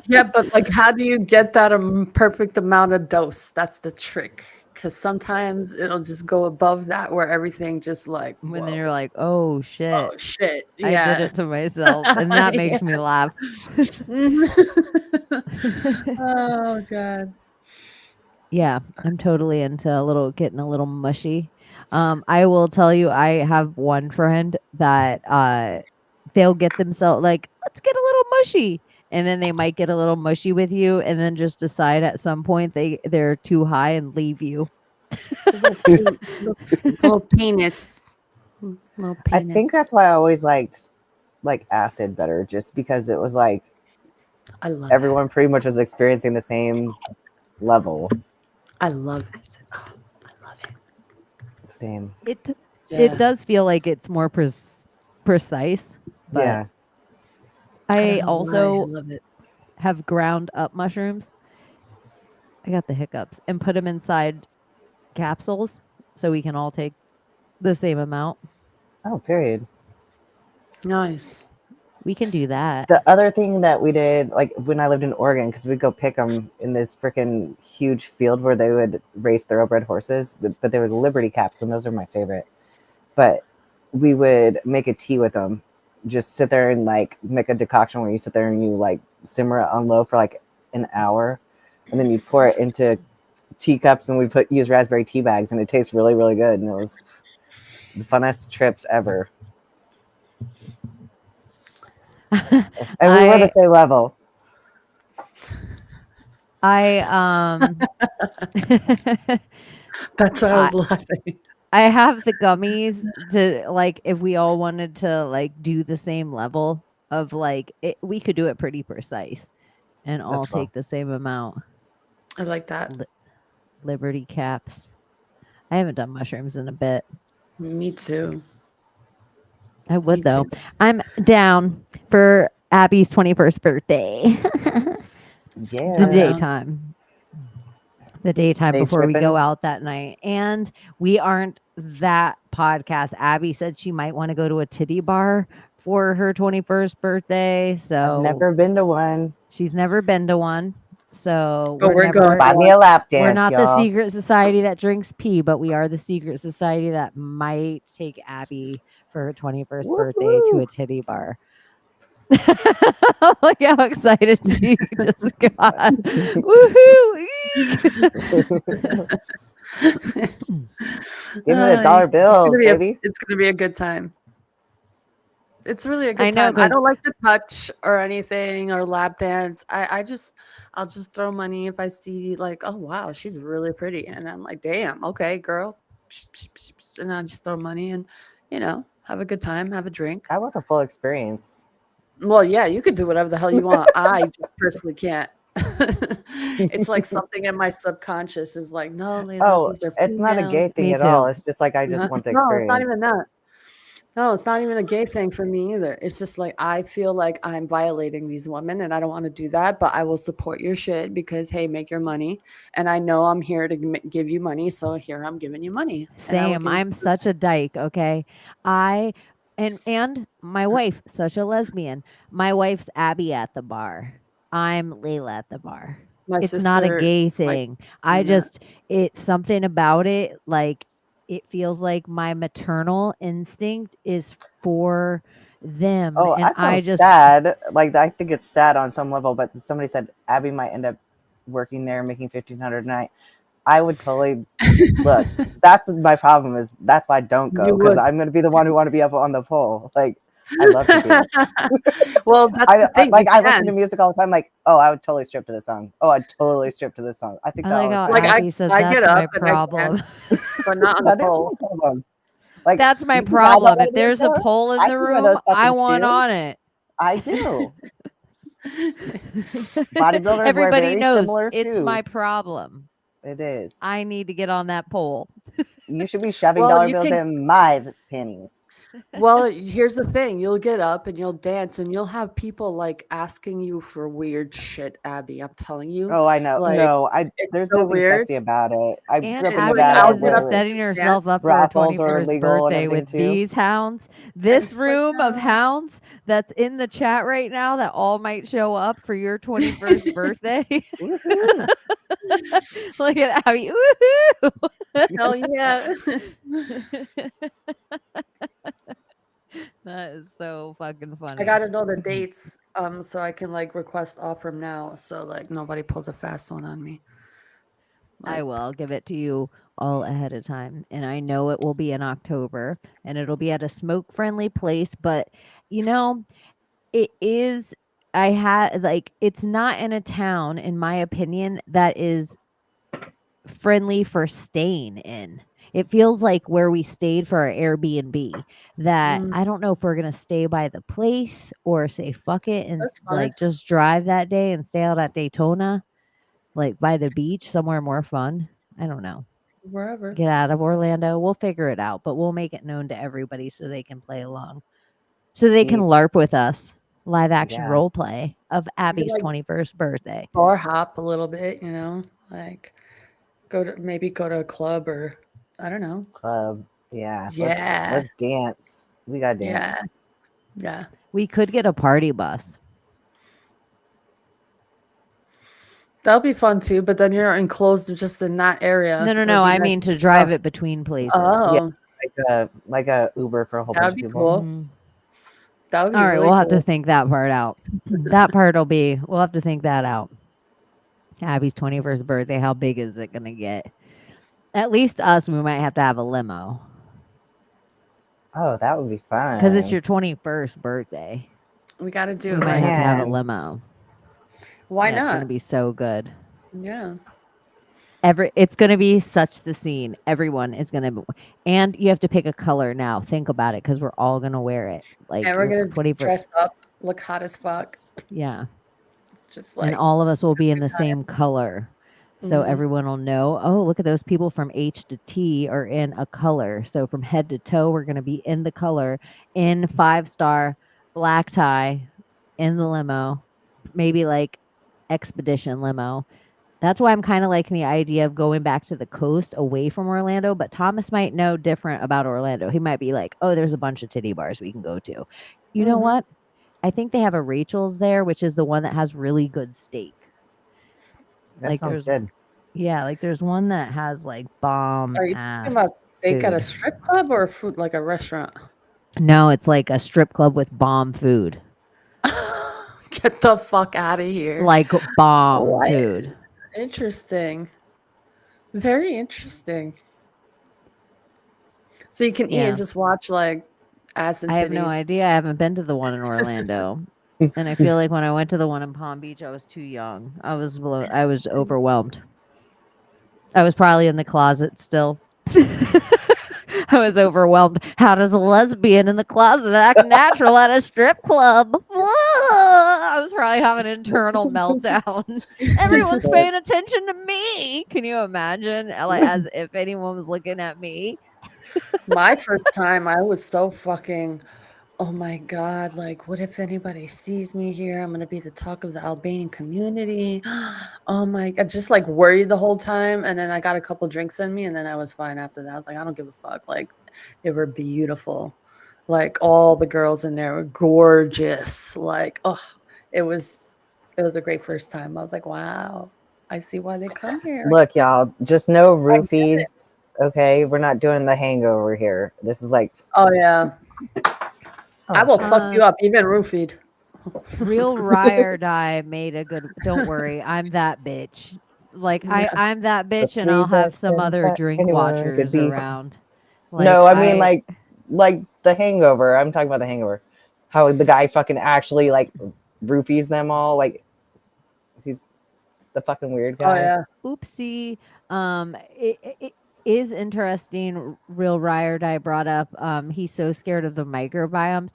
Yeah, but like how do you get that perfect amount of dose? That's the trick. Because sometimes it'll just go above that where everything just like When whoa, you're like, oh shit, oh shit. I did Yeah. it to myself, and that makes me laugh. Oh god. Yeah, I'm totally into getting a little mushy. I will tell you, I have one friend that they'll get themselves like, let's get a little mushy. And then they might get a little mushy with you and then just decide at some point they're too high and leave you. It's a little penis. Little I penis. think that's why I always liked like acid better, just because it was like I love everyone acid. pretty much was experiencing the same level. I love acid. Oh, I love it. Same. It Yeah. does feel like it's more precise. But Yeah. I I don't know why. I also love it. have ground up mushrooms. I got the hiccups and put them inside capsules so we can all take the same amount. Oh, period. Nice. We can do that. The other thing that we did, like when I lived in Oregon, because we'd go pick them in this freaking huge field where they would race thoroughbred horses, but they were the Liberty Caps, and those are my favorite. But we would make a tea with them. Just sit there and like make a decoction where you sit there and you like simmer it on low for like an hour, and then you pour it into teacups, and we use raspberry tea bags, and it tastes really, really good. And it was the funnest trips ever. And we were the same level. That's why I was laughing. I have the gummies to like if we all wanted to like do the same level of like we could do it pretty precise and all That's cool. take the same amount. I like that. Liberty caps. I haven't done mushrooms in a bit. Me too. I would Me though. too. I'm down for Abbie's 21st birthday. The Yeah. I'm down. daytime. The daytime Day before we go tripping? out that night. And we aren't that podcast. Abby said she might want to go to a titty bar for her 21st birthday. So I've never been to one. she's never been to one. So But we're never going Buy to me a lap dance, we're not y'all. the secret society that drinks pee, but we are the secret society that might take Abby for her 21st birthday to a titty bar. Look how excited she just got. Woohoo! Give me the dollar bills, It's baby. gonna be a good time. It's really a I good know, time. I 'cause- don't like to touch or anything or lap dance. I'll just throw money if I see like, oh wow, she's really pretty, and I'm like, damn, okay, girl, and I just throw money and have a good time, have a drink. I want the full experience. Well, yeah, you could do whatever the hell you want. I just personally can't. It's like something in my subconscious is like, no, Layla, Oh, these are it's not a females. gay thing Me at all. too. It's just like I just want the No, experience. it's not even that. No, it's not even a gay thing for me either. It's just like I feel like I'm violating these women and I don't want to do that, but I will support your shit because hey, make your money. And I know I'm here to give you money, so here I'm giving you money. And I will Same. give you- I'm such a dyke, okay? And my wife, such a lesbian. My wife's Abbie at the bar. I'm Layla at the bar. my It's not a sister gay likes thing. I doing that. just it's something about it, like it feels like my maternal instinct is for them. Oh, And I I feel just sad. Like I think it's sad on some level, but somebody said Abby might end up working there, making $1,500 a night. I would totally look. That's my problem. Is that's why I don't go You because would. I'm going to be the one who want to be up on the pole. Like I love to dance. Well, that's the thing. I listen can. to music all the time. Like, oh, I would totally strip to this song. Oh, I'd totally strip to this song. I think I that like was how Like, Abbie said I that's get my up and I problem. dance, but not on the that is pole. my problem. Like That's my you can grab that problem. If little there's a bit, pole in I the can wear room, those I fucking want on shoes. it. I do. Bodybuilders wear Everybody very knows similar it's my shoes. problem. It is. I need to get on that pole. You should be shoving Well, dollar you bills can- in my panties. Well, here's the thing. You'll get up and you'll dance and you'll have people like asking you for weird shit, Abby. I'm telling you. Oh, I know. Like, No, it's there's so nothing weird. sexy about it. I And grew up in Abby Nevada I'll Abby get is up where setting herself up for a brothels are 21st legal and birthday everything with too. these hounds. This just like, room of no. hounds that's in the chat right now that all might show up for your 21st birthday. Woohoo. Look at Abby. Woohoo! Hell yeah. That is so fucking funny. I gotta know the dates, so I can like request off from now. So like nobody pulls a fast one on me. I Like, will. I'll give it to you all ahead of time. And I know it will be in October and it'll be at a smoke friendly place. But, it is, I had like, it's not in a town, in my opinion, that is friendly for staying in. It feels like where we stayed for our Airbnb that Mm. I don't know if we're going to stay by the place or say fuck it and That's fine. like just drive that day and stay out at Daytona, like by the beach, somewhere more fun. I don't know. Wherever. Get out of Orlando. We'll figure it out, but we'll make it known to everybody so they can play along. So they can Neat. LARP with us. Live action Yeah. role play of Abby's like- 21st birthday. Bar hop a little bit, like go to a club or I don't know. Club. Yeah. Yeah. Let's dance. We got to dance. Yeah. We could get a party bus. That'll be fun too, but then you're enclosed just in that area. No. It'll be I nice mean to to drive stuff. it between places. Oh, Like a Uber for a whole That'd bunch be of people. cool. Mhm. That would be All right, really we'll have cool. to think that part out. We'll have to think that out. Abby's 21st birthday, how big is it going to get? At least us, we might have to have a limo Oh, that would be fun. because it's your 21st birthday. We got to do We it might right. have to have a Man. limo. Why It's going to not? be so good. Yeah. It's going to be such the scene. Everyone is going to, and you have to pick a color now. Think about it because we're all going to wear it. Like And we're your gonna 21st. dress up, look hot as fuck. Yeah. Just like And all of us will be in the time. same color. So Mhm. everyone will know, oh, look at those people from H to T are in a color. So from head to toe, we're going to be in the color in 5-star black tie in the limo, maybe like expedition limo. That's why I'm kind of liking the idea of going back to the coast away from Orlando. But Thomas might know different about Orlando. He might be like, oh, there's a bunch of titty bars we can go to. You know Mhm. what? I think they have a Rachel's there, which is the one that has really good steak. That Like sounds there's good. yeah, like there's one that has like bomb Are you talking ass about steak at a food. strip club or food like a restaurant? No, it's like a strip club with bomb food. Get the fuck out of here. Like bomb What? food. Interesting. Very interesting. So you can eat and Yeah. just watch like ass and I have no titties. idea. I haven't been to the one in Orlando. And I feel like when I went to the one in Palm Beach, I was too young. I was overwhelmed. I was probably in the closet still. I was overwhelmed. How does a lesbian in the closet act natural at a strip club? I was probably having an internal meltdown. Everyone's paying attention to me. Can you imagine? Like, as if anyone was looking at me. My first time, I was so fucking, oh my God, like, what if anybody sees me here? I'm going to be the talk of the Albanian community. Oh my God, just like worried the whole time. And then I got a couple drinks in me, and then I was fine after that. I was like, I don't give a fuck. Like, they were beautiful. Like, all the girls in there were gorgeous. Like, oh, it was a great first time. I was like, wow, I see why they come here. Look, y'all, just no I get it. roofies. Okay, we're not doing the hangover here. This is like, Oh yeah, I will fuck you Uh, up, even roofied. Real ride or die made a good. Don't worry, I'm that bitch. Like Yeah. I'm that the bitch, and three I'll have best some friends other that drink anyone could watchers be. around. No, Like I mean like the hangover. I'm talking about the hangover. How the guy fucking actually like roofies them all. Like he's the fucking weird Oh guy. yeah. oopsie. It is interesting. Real ride or die brought up. He's so scared of the microbiomes.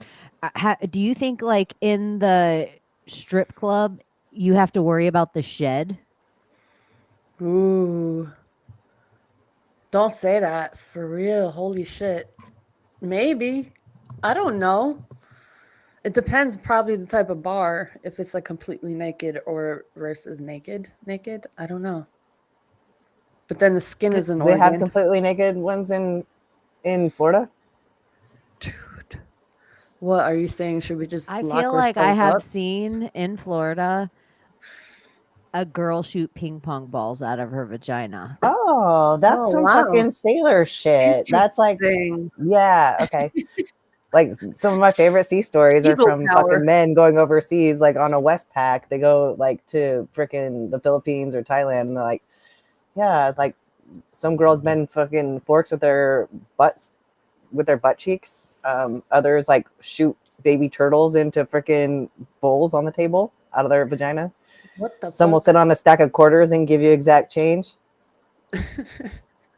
Do you think like in the strip club you have to worry about the shed? Ooh. Don't say that. For real. Holy shit. Maybe. I don't know. It depends probably the type of bar. If it's like completely naked or versus naked. Naked. I don't know. But then the skin is an They have organ. completely naked ones in Florida. Dude. What are you saying? Should we just I lock feel like I ourselves have up? seen in Florida a girl shoot ping pong balls out of her vagina. Oh, that's Oh some wow. fucking sailor shit. That's like, Interesting. yeah, okay. Like some of my favorite sea stories are Eagle from power. fucking men going overseas, like on a Westpac. They go like to freaking the Philippines or Thailand, and they're like, yeah, like some girls bend fucking forks with their butts, with their butt cheeks. Others like shoot baby turtles into freaking bowls on the table out of their vagina. What the Some will fuck? sit on a stack of quarters and give you exact change.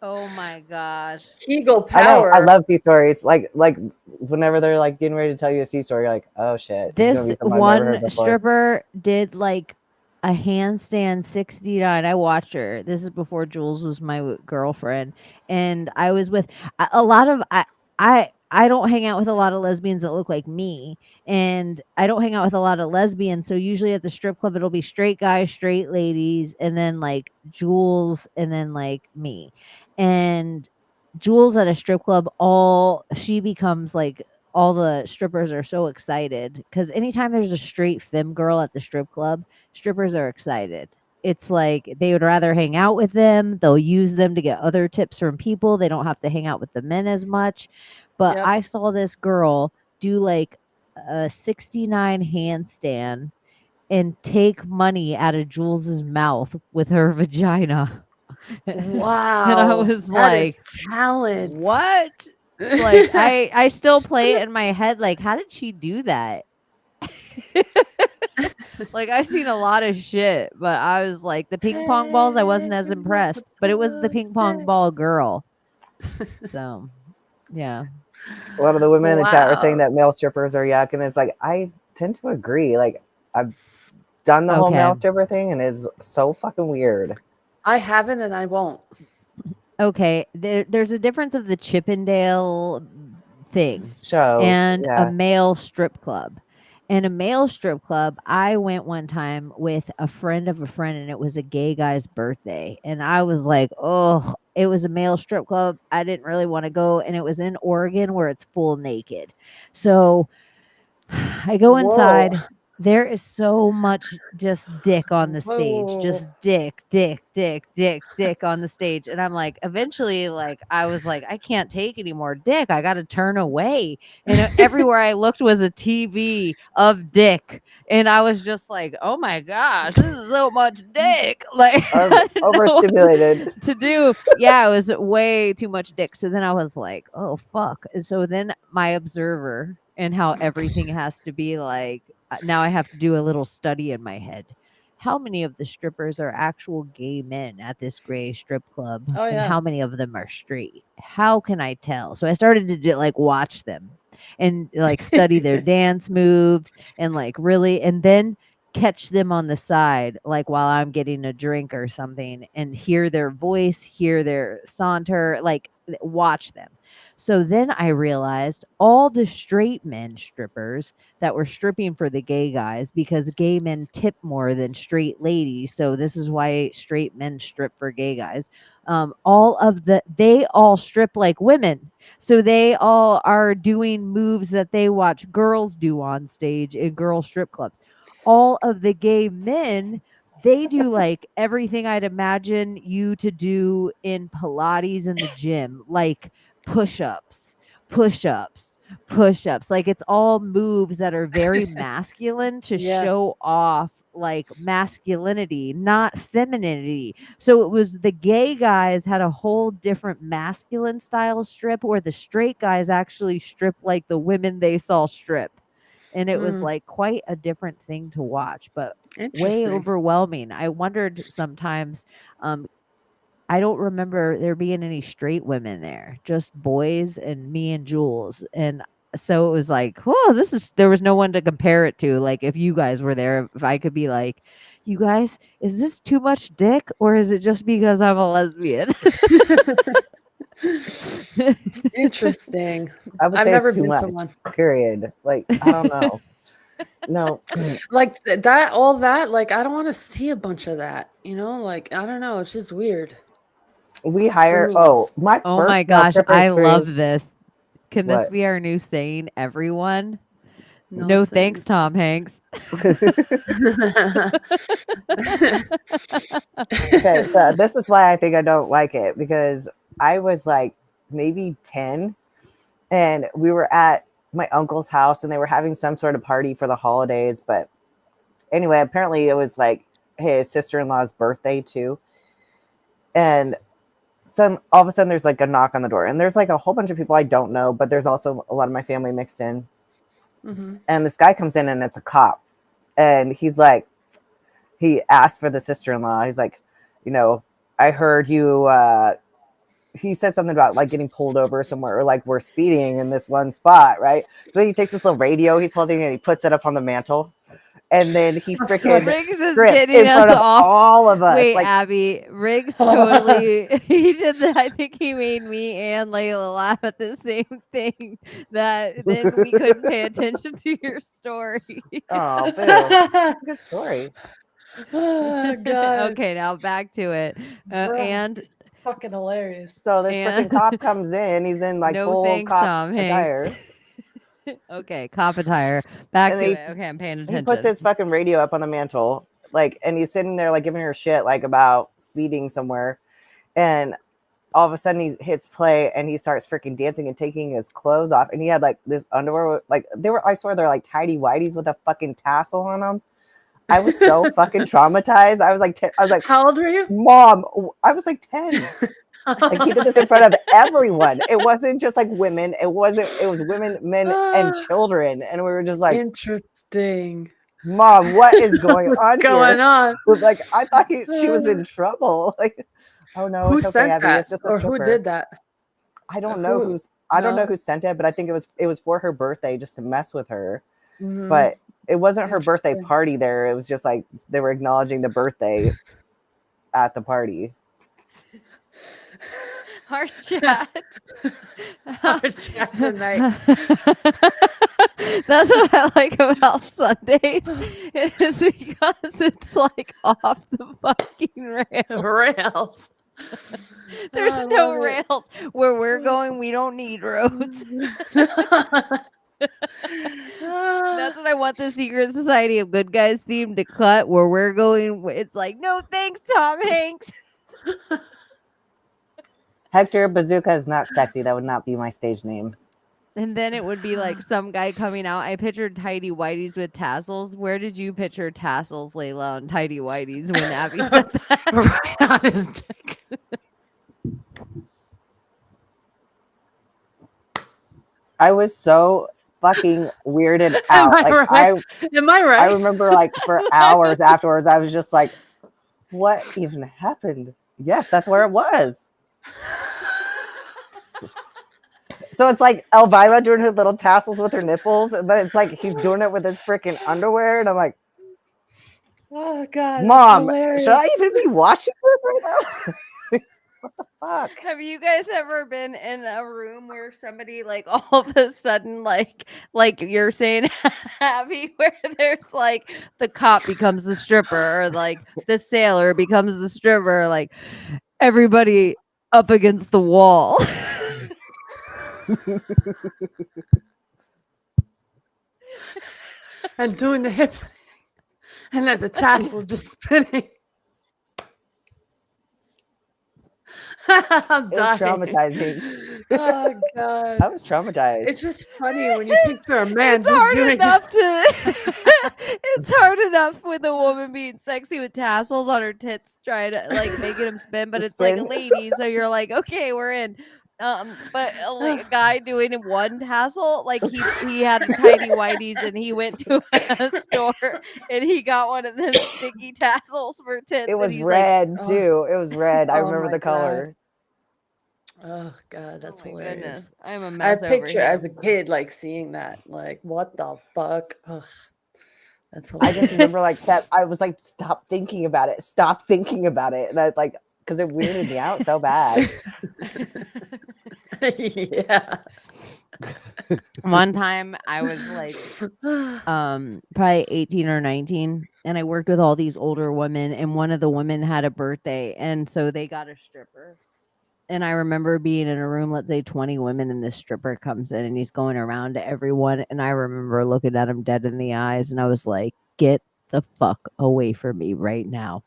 Oh my gosh. Eagle I know. I power. love sea stories. Like whenever they're like getting ready to tell you a sea story, you're like, oh shit, this is gonna This be something I've never one heard before. stripper did like a handstand 69. I watched her. This is before Jules was my girlfriend, and I was with a lot of I don't hang out with a lot of lesbians that look like me, and I don't hang out with a lot of lesbians. So usually at the strip club, it'll be straight guys, straight ladies, and then like Jules, and then like me. And Jules at a strip club, all she becomes like all the strippers are so excited because anytime there's a straight femme girl at the strip club, strippers are excited. It's like they would rather hang out with them. They'll use them to get other tips from people. They don't have to hang out with the men as much. But Yep. I saw this girl do like a 69 handstand and take money out of Jules's mouth with her vagina. And I Wow. was That is like, talent. what? Like I still play it in my head like how did she do that? Like I've seen a lot of shit, but I was like the ping pong balls I wasn't as impressed, but it was the ping pong ball girl. So, yeah. A lot of the women in the chat are saying Wow. that male strippers are yuck, and it's like I tend to agree. Like I've done the whole Okay. male stripper thing, and it's so fucking weird. I haven't and I won't. Okay, there's a difference of the Chippendale thing Show. and a Yeah. male strip club. And a male strip club, I went one time with a friend of a friend, and it was a gay guy's birthday. And I was like, oh, it was a male strip club. I didn't really want to go. And it was in Oregon where it's full naked. So I go Whoa. inside. There is so much just dick on the stage. Whoa. Just dick on the stage. And I'm like, eventually, like, I was like, I can't take any more dick. I got to turn away. And everywhere I looked was a TV of dick. And I was just like, oh my gosh, this is so much dick. Like, I didn't know what Overstimulated. to do. Yeah, it was way too much dick. So then I was like, oh, fuck. And so then my observer and how everything has to be like, now I have to do a little study in my head. How many of the strippers are actual gay men at this gray strip club? Oh, And yeah. how many of them are straight? How can I tell? So I started to like watch them and like study their dance moves and like really, and then catch them on the side, like while I'm getting a drink or something, and hear their voice, hear their saunter, like watch them. So then I realized all the straight men strippers that were stripping for the gay guys, because gay men tip more than straight ladies. So this is why straight men strip for gay guys. They all strip like women. So they all are doing moves that they watch girls do on stage in girl strip clubs. All of the gay men, they do like everything I'd imagine you to do in Pilates in the gym, like push-ups, push-ups, push-ups. Like it's all moves that are very masculine to Yeah. show off like masculinity, not femininity. So it was the gay guys had a whole different masculine style strip, where the straight guys actually strip like the women they saw strip. And it was Mm, like quite a different thing to watch, but way interesting. overwhelming. I wondered sometimes, I don't remember there being any straight women there, just boys and me and Jules. And so it was like, oh, there was no one to compare it to. Like if you guys were there, if I could be like, you guys, is this too much dick, or is it just because I'm a lesbian? Interesting. I would I've say never it's too been to much. one. Period. Like, I don't know. No. Like that, all that, like I don't want to see a bunch of that, like I don't know, it's just weird. We hire me. my Oh first my male gosh, stripper I love experience. this. Can this What? be our new saying, everyone? No No thanks, Tom Hanks. Okay, so this is why I think I don't like it, because I was like maybe 10 and we were at my uncle's house and they were having some sort of party for the holidays. But anyway, apparently it was like his sister-in-law's birthday too. And all of a sudden there's like a knock on the door, and there's like a whole bunch of people I don't know, but there's also a lot of my family mixed in. Mm-hmm. And this guy comes in and it's a cop. And he's like, he asked for the sister-in-law. He's like, I heard you, he said something about like getting pulled over somewhere, or like we're speeding in this one spot, right? So he takes this little radio he's holding and he puts it up on the mantle. And then he freaking Riggs is scripts getting in us front of off. all of us. Wait, Like, Abbie, Riggs totally, he did that. I think he made me and Layla laugh at the same thing, that then we couldn't pay attention to your story. oh, boo. Good story. Oh god. Okay, now back to it. Bro, And it's fucking hilarious. So this And- freaking cop comes in. He's in like no full thanks, cop Tom Hanks. attire. Okay, cop attire. Back And to he- it. Okay, I'm paying attention. He puts his fucking radio up on the mantle, like, and he's sitting there like giving her shit like about speeding somewhere. And all of a sudden he hits play and he starts freaking dancing and taking his clothes off. And he had like this underwear, like I swear they're like tidy whities with a fucking tassel on them. I was so fucking traumatized. I was like, How old were you? Mom, I was like 10. Like he did this in front of everyone. It wasn't just like women. It was women, men, and children. And we were just like, Interesting. Mom, what is going on What's going here? on? Like, I thought she was in trouble. Like, oh no, Who it's okay, sent Abbie. that? It's just a Or who stripper. did that? I don't know Who? I don't know No. who sent it, but I think it was for her birthday, just to mess with her. Mhm. But it wasn't her birthday Interesting. party there. It was just like they were acknowledging the birthday. at the party. Our chat. Our chat tonight. That's what I like about Sundays is because it's like off the fucking rails. Rails. There's I no love it. rails. Where we're going, we don't need roads. That's what I want the Secret Society of Good Guys theme to cut. Where we're going, it's like, no thanks, Tom Hanks. Hector Bazooka is not sexy. That would not be my stage name. And then it would be like some guy coming out. I pictured tidy whities with tassels. Where did you picture tassels, Layla, on tidy whities when Abbie said that? Right on his dick. I was so fucking weirded out. Am I right? Am I right? I remember like for hours afterwards, I was just like, what even happened? Yes, that's where it was. So it's like Elvira doing her little tassels with her nipples, but it's like he's doing it with his freaking underwear. And I'm like, Oh God, Mom, that's should I hilarious. even be watching this right now? What the fuck? Have you guys ever been in a room where somebody like all of a sudden like you're saying Abbie, where there's like the cop becomes the stripper or like the sailor becomes the stripper, like everybody up against the wall. And doing the hip thing. And then the tassel just spinning. I'm It was dying. traumatizing. Oh God. I was traumatized. It's just funny when you picture a man It's just hard doing enough to it's hard enough with a woman being sexy with tassels on her tits trying to like making them spin, but it's like a Spin. lady, so you're like, okay, we're in. But like a guy doing one tassel, like he had tidy whities and he went to a store and he got one of them sticky tassels for tits. It and was he's red like, too. It was red. I Oh remember my the color. Oh God, that's oh my hilarious. goodness, I'm a I mess over picture here. as a kid like seeing that, like what the fuck? Ugh, that's I hilarious. just remember like that. I was like, stop thinking about it. Stop thinking about it. And I like, because it weirded me out so bad. Yeah. One time I was like probably 18 or 19 and I worked with all these older women and one of the women had a birthday and so they got a stripper. And I remember being in a room, let's say 20 women, and this stripper comes in and he's going around to everyone. And I remember looking at him dead in the eyes and I was like, get the fuck away from me right now.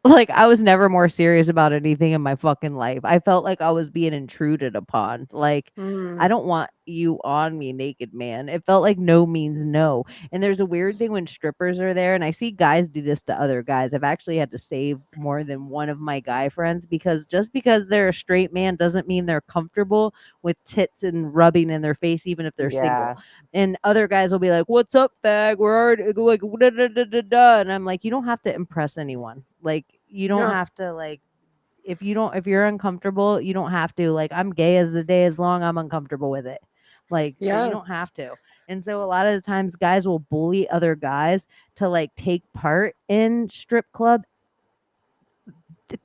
Like I was never more serious about anything in my fucking life. I felt like I was being intruded upon. Like I don't want you on me, naked man. It felt like no means no. And there's a weird thing when strippers are there, and I see guys do this to other guys. I've actually had to save more than one of my guy friends because just because they're a straight man doesn't mean they're comfortable with tits and rubbing in their face, even if they're Yeah. single. And other guys will be like, "What's up, fag? We're already like da, da, da, da, da." And I'm like, you don't have to impress anyone. Like you don't No. have to like if you're uncomfortable, you don't have to. Like I'm gay as the day is long. I'm uncomfortable with it. Like so Yeah. you don't have to. And so a lot of the times guys will bully other guys to like take part in strip club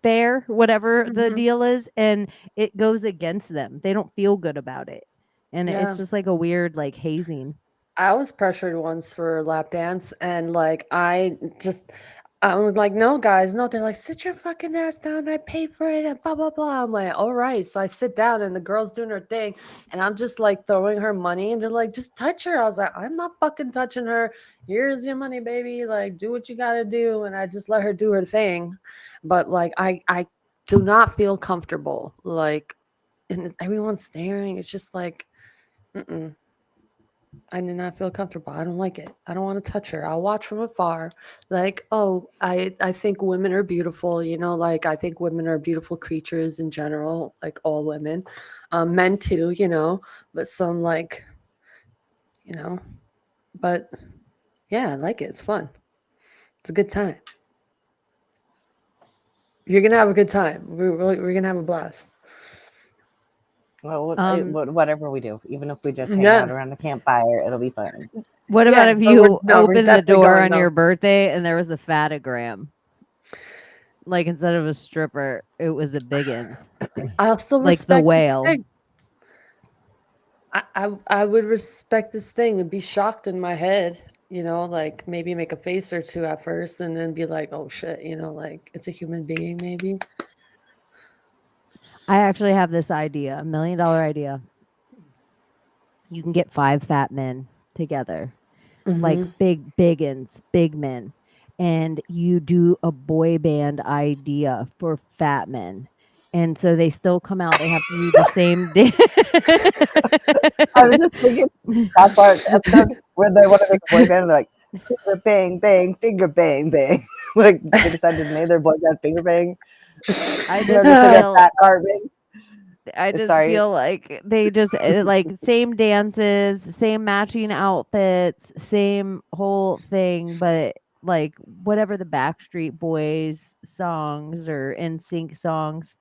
fair, whatever the Mhm. deal is, and it goes against them. They don't feel good about it. And Yeah. it's just like a weird like hazing. I was pressured once for a lap dance, and like I was like, no, guys, no. They're like, sit your fucking ass down. I paid for it, and blah blah blah. I'm like, all right. So I sit down, and the girl's doing her thing, and I'm just like throwing her money, and they're like, just touch her. I was like, I'm not fucking touching her. Here's your money, baby. Like, do what you gotta do, and I just let her do her thing. But like, I do not feel comfortable. Like, and everyone's staring. It's just like, mm-mm. I did not feel comfortable. I don't like it. I don't want to touch her. I'll watch from afar. Like, oh, I think women are beautiful, you know, like I think women are beautiful creatures in general, like all women. Men too, you know, but some like, you know, but yeah, I like it. It's fun. It's a good time. You're gonna have a good time. We're gonna have a blast. Well, whatever we do, even if we just hang Yeah. out around a campfire, it'll be fun. What Yeah, about if but you we're opened the definitely door going, on though. your birthday and there was a fatogram? Like instead of a stripper, it was a biggins. I'll still Like the respect this whale. thing. I would respect this thing and be shocked in my head, like maybe make a face or two at first and then be like, oh shit, like it's a human being maybe. I actually have this idea, $1 million idea. You can get 5 fat men together, like biggins, big men, and you do a boy band idea for fat men. And so they still come out. They have to do the same day. I was just thinking that part episode where they want to make a boy band, they're like finger bang bang, finger bang bang. Like they decided to name their boy band Finger Bang. I Just just like a feel, fat carving. I just Sorry. feel like they just like same dances, same matching outfits, same whole thing, but like whatever the Backstreet Boys songs or NSYNC songs,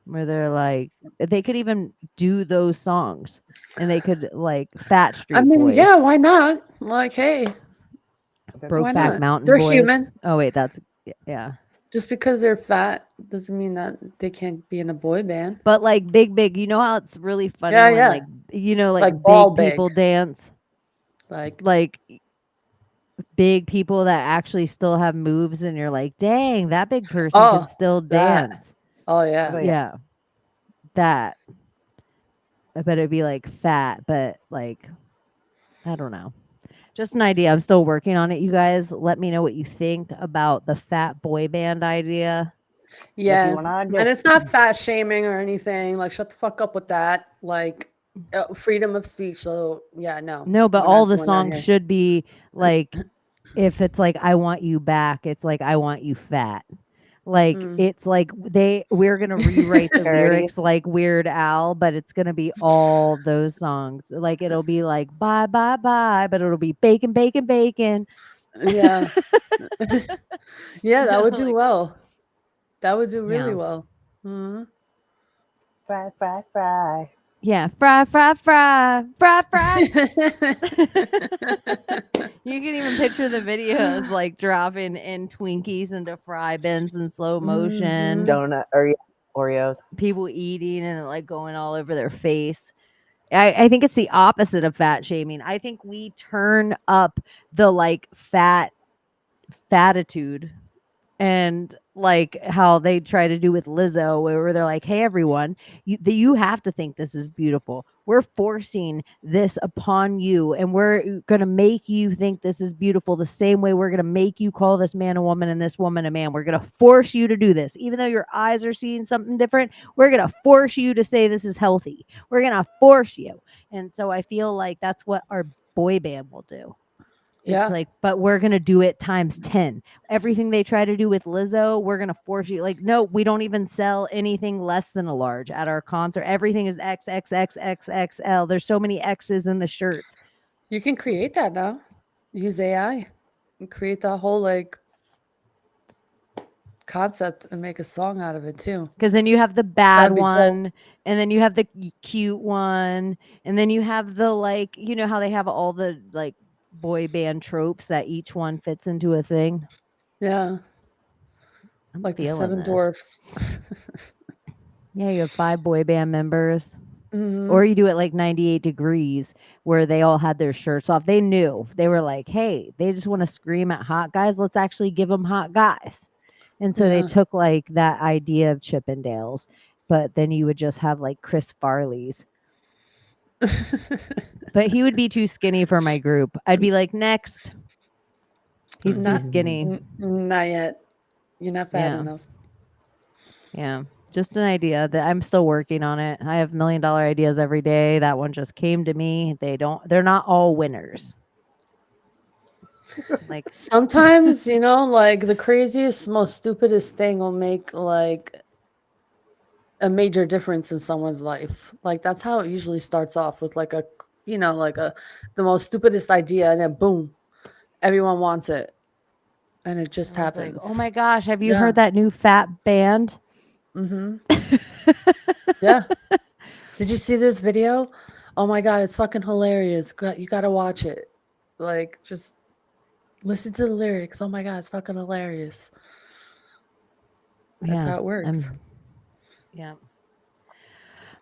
where they're like they could even do those songs, and they could like Fat Street I mean, Boys, yeah, why not? Like, hey, why Brokeback not? Mountain They're Boys. human. Oh wait, that's yeah. Just because they're fat doesn't mean that they can't be in a boy band. But like big, you know how it's really funny Yeah, when yeah. like Like big ball people big. dance. Like, Big people that actually still have moves, and you're like, dang, that big person can still that. dance. Oh yeah. Yeah. That. I bet it'd be like fat, but like, I don't know. Just an idea. I'm still working on it. You guys let me know what you think about the fat boy band idea. Yeah. wanna And just- it's not fat shaming or anything. Like, shut the fuck up with that. Like, freedom of speech. So yeah, no. No, but we're all not the doing that songs here. should be like, if it's like I want you back, it's like I want you fat. Like it's like we're gonna rewrite the lyrics like Weird Al, but it's gonna be all those songs. Like it'll be like bye bye bye, but it'll be bacon bacon bacon. Yeah. Yeah, that would do Like- well. That would do really Yeah. well. Mhm. Fry, fry, fry. Yeah, fry fry fry fry fry. You can even picture the videos like dropping in Twinkies into fry bins in slow motion. Donut or Oreos. People eating and like going all over their face. I think it's the opposite of fat shaming. I think we turn up the like fatitude, and like how they try to do with Lizzo, where they're like, hey everyone, you have to think this is beautiful. We're forcing this upon you, and we're gonna make you think this is beautiful the same way we're gonna make you call this man a woman and this woman a man. We're gonna force you to do this, even though your eyes are seeing something different. We're gonna force you to say this is healthy. We're gonna force you. And so I feel like that's what our boy band will do. Yeah. It's like, but we're going to do it times 10. Everything they try to do with Lizzo, we're going to force you. Like, no, we don't even sell anything less than a large at our concert. Everything is XXXXXL. There's so many X's in the shirts. You can create that now. Use AI and create that whole like concept and make a song out of it too. Because then you have the bad That'd be cool. one, and then you have the cute one, and then you have the like, you know how they have all the like boy band tropes that each one fits into a thing. Yeah. I'm Like the feeling Seven this. Dwarfs. Yeah, you have 5 boy band members. Mhm. Or you do it like 98 Degrees, where they all had their shirts off. They knew. They were like, hey, they just want to scream at hot guys. Let's actually give them hot guys. And so they Yeah. took like that idea of Chippendales, but then you would just have like Chris Farley's. But he would be too skinny for my group. I'd be like, next. He's too Not- skinny. Not yet. You're not fat Yeah. enough. Yeah. Just an idea that I'm still working on it. I have $1 million ideas every day. That one just came to me. They're not all winners. Like Sometimes, like the craziest, most stupidest thing will make like a major difference in someone's life. Like that's how it usually starts off, with like the most stupidest idea, and then boom, everyone wants it. And it just I was like, happens. oh my gosh, have you Yeah. heard that new fat band? Mm-hmm. Yeah. Did you see this video? Oh my God, it's fucking hilarious. You gotta watch it. Like, just listen to the lyrics. Oh my God, it's fucking hilarious. That's Yeah, how it works. Yeah.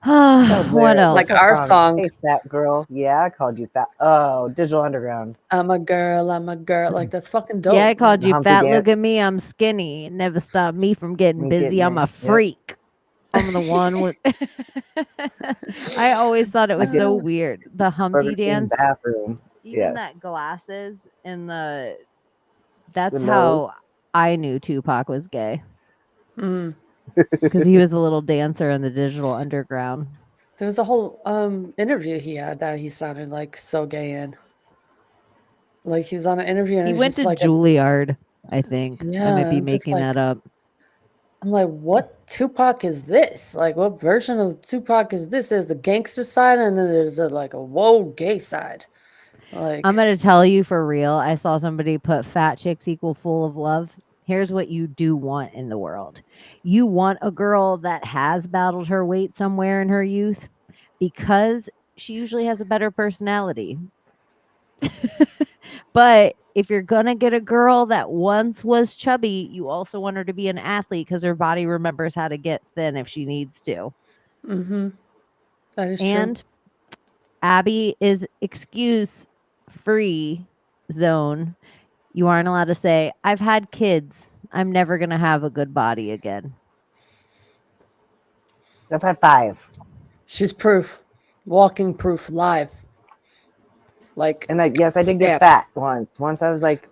So What weird. else? Like What's that our song? song, Hey, fat girl. Yeah, I called you fat. Oh, Digital Underground. I'm a girl. Like that's fucking Yeah, I dope. called The you Humpty fat. Look at Dance. me, I'm skinny. It never stopped me from getting Me busy. getting I'm a it. Yep. freak. I'm the one with. I always thought it I was get so weird. The Humpty Burger King dance, bathroom. even Yeah. that glasses and The that's nose. how I knew Tupac was gay Mm. because he was a little dancer in the Digital Underground. There was a whole interview he had that he sounded like so gay in. Like he was on an interview and He he was went just to like, Juilliard, I think. I might yeah, be I'm just making like, that up. I'm like, what Tupac is this? Like, what version of Tupac is this? There's the gangster side, and then there's like a whoa gay side. Like, I'm gonna tell you for real. I saw somebody put fat chicks equal full of love. Here's what you do want in the world. You want a girl that has battled her weight somewhere in her youth because she usually has a better personality. But if you're gonna get a girl that once was chubby, you also want her to be an athlete because her body remembers how to get thin if she needs to. mm-hmm, that is true. And Abbie is excuse free zone. You aren't allowed to say, I've had kids. I'm never going to have a good body again. I've had 5. She's proof, walking proof, live. Like, And yes, I did get stamp. fat once. Once I was like,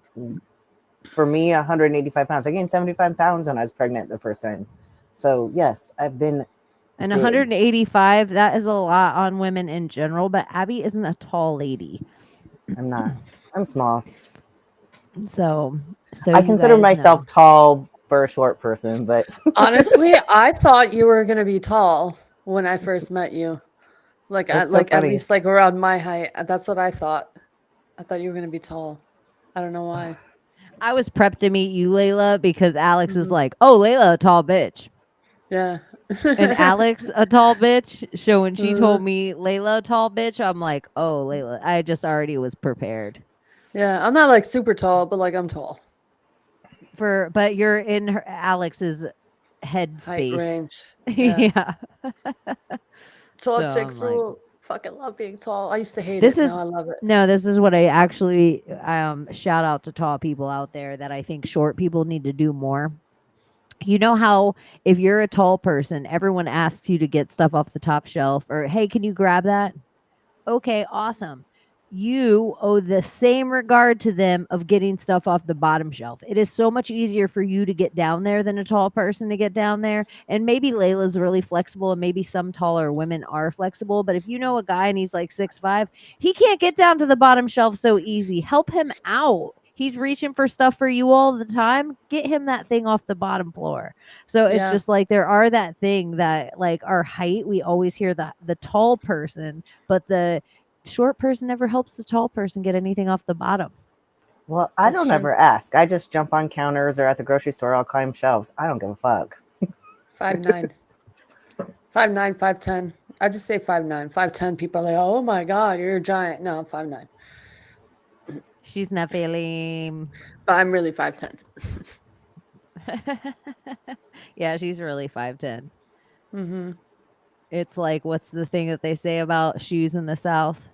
for me, 185 pounds. I gained 75 pounds when I was pregnant the first time. So yes, I've been And big. 185, that is a lot on women in general, but Abbie isn't a tall lady. I'm not. I'm small. So I you consider guys myself know. tall for a short person, but Honestly, I thought you were gonna be tall when I first met you. Like, it's so at funny. least like around my height. That's what I thought. I thought you were gonna be tall. I don't know why. I was prepped to meet you, Layla, because Alex is Mhm. like, oh, Layla, a tall bitch. Yeah. And Alex, a tall bitch. So when she Uh, told me Layla, a tall bitch, I'm like, oh, Layla. I just already was prepared. yeah, I'm not like super tall, but like I'm tall. But you're in Alex's head Height space. range. Yeah. Yeah. Tall So chicks I'm like, rule. Fucking love being tall. I used to hate this it. Now is I love it. no, this is what I actually shout out to tall people out there that I think short people need to do more. You know how if you're a tall person, everyone asks you to get stuff off the top shelf or hey, can you grab that? Okay, awesome. You owe the same regard to them of getting stuff off the bottom shelf. It is so much easier for you to get down there than a tall person to get down there. And maybe Layla's really flexible and maybe some taller women are flexible. But if you know a guy and he's like 6'5", he can't get down to the bottom shelf so easy. Help him out. He's reaching for stuff for you all the time. Get him that thing off the bottom floor. So it's Yeah. just like there are that thing that like our height, we always hear the tall person, but the short person never helps the tall person get anything off the bottom. Well, I That's don't true. ever ask. I just jump on counters or at the grocery store. I'll climb shelves. I don't give a fuck. 5'9". 5'9", 5'10". I just say 5'9". 5'10", people are like, oh my god, you're a giant. No, I'm 5'9". She's Nephilim. But I'm really 5'10". Yeah, she's really 5'10". Mm-hmm. It's like, what's the thing that they say about shoes in the South?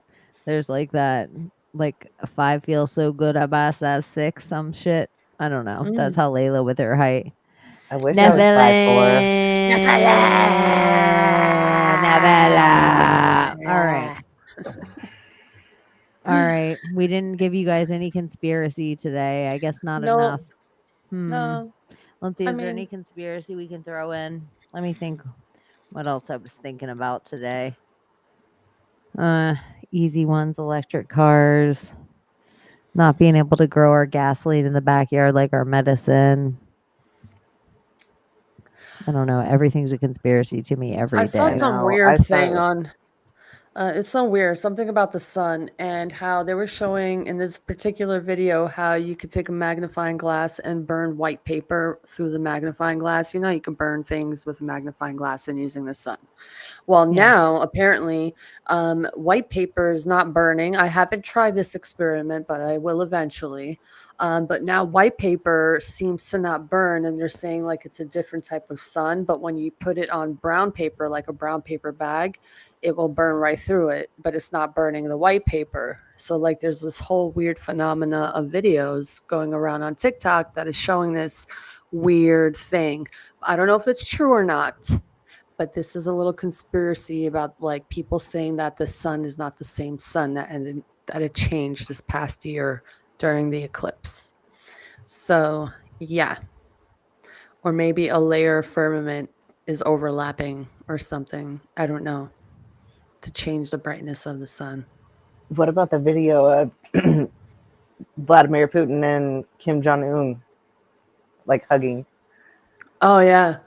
There's like that, like a 5 feels so good, I buy a size 6, some shit. I don't know. That's how Layla with her height. I wish I was 5'4". Nephilim. All right. All right. We didn't give you guys any conspiracy today. I guess not No. enough. No. Let's see. I Is there any mean- conspiracy we can throw in? Let me think what else I was thinking about today. Easy ones, electric cars, not being able to grow our gasoline in the backyard like our medicine. I don't know. Everything's a conspiracy to me every I day. saw some No, weird I thing thought- on it's so weird, something about the sun and how they were showing in this particular video how you could take a magnifying glass and burn white paper through the magnifying glass. You know, you can burn things with a magnifying glass and using the sun. Well, Yeah. now apparently, white paper is not burning. I haven't tried this experiment, but I will eventually. But now white paper seems to not burn, and they're saying like it's a different type of sun. But when you put it on brown paper, like a brown paper bag, it will burn right through it, but it's not burning the white paper. So like there's this whole weird phenomena of videos going around on TikTok that is showing this weird thing. I don't know if it's true or not, but this is a little conspiracy about like people saying that the sun is not the same sun and that it changed this past year during the eclipse. So, yeah. Or maybe a layer of firmament is overlapping or something. I don't know. To change the brightness of the sun. What about the video of Vladimir Putin and Kim Jong-un like hugging? Oh, yeah.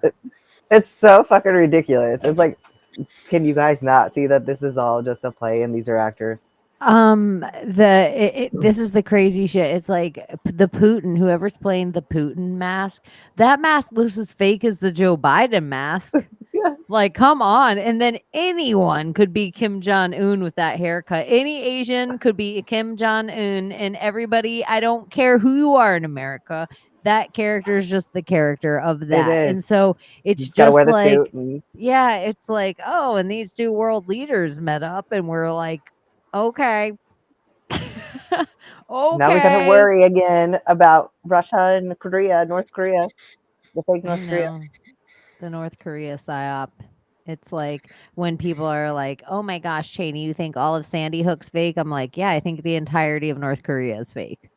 It's so fucking ridiculous. It's like, can you guys not see that this is all just a play and these are actors? This is the crazy shit. It's like the Putin, whoever's playing the Putin mask, that mask looks as fake as the Joe Biden mask. Yeah. Like, come on. And then anyone could be Kim Jong-un with that haircut. Any Asian could be Kim Jong-un, and everybody, I don't care who you are in America, that character is just the character of that. And is. so You it's just gotta wear the like, suit. And yeah, it's like, oh, and these two world leaders met up and we're like, okay. now we gotta worry again about Russia and Korea, North Korea, the fake North Korea. No, the North Korea psyop. It's like when people are like, "Oh my gosh, Chaney, you think all of Sandy Hook's fake?" I'm like, "Yeah, I think the entirety of North Korea is fake."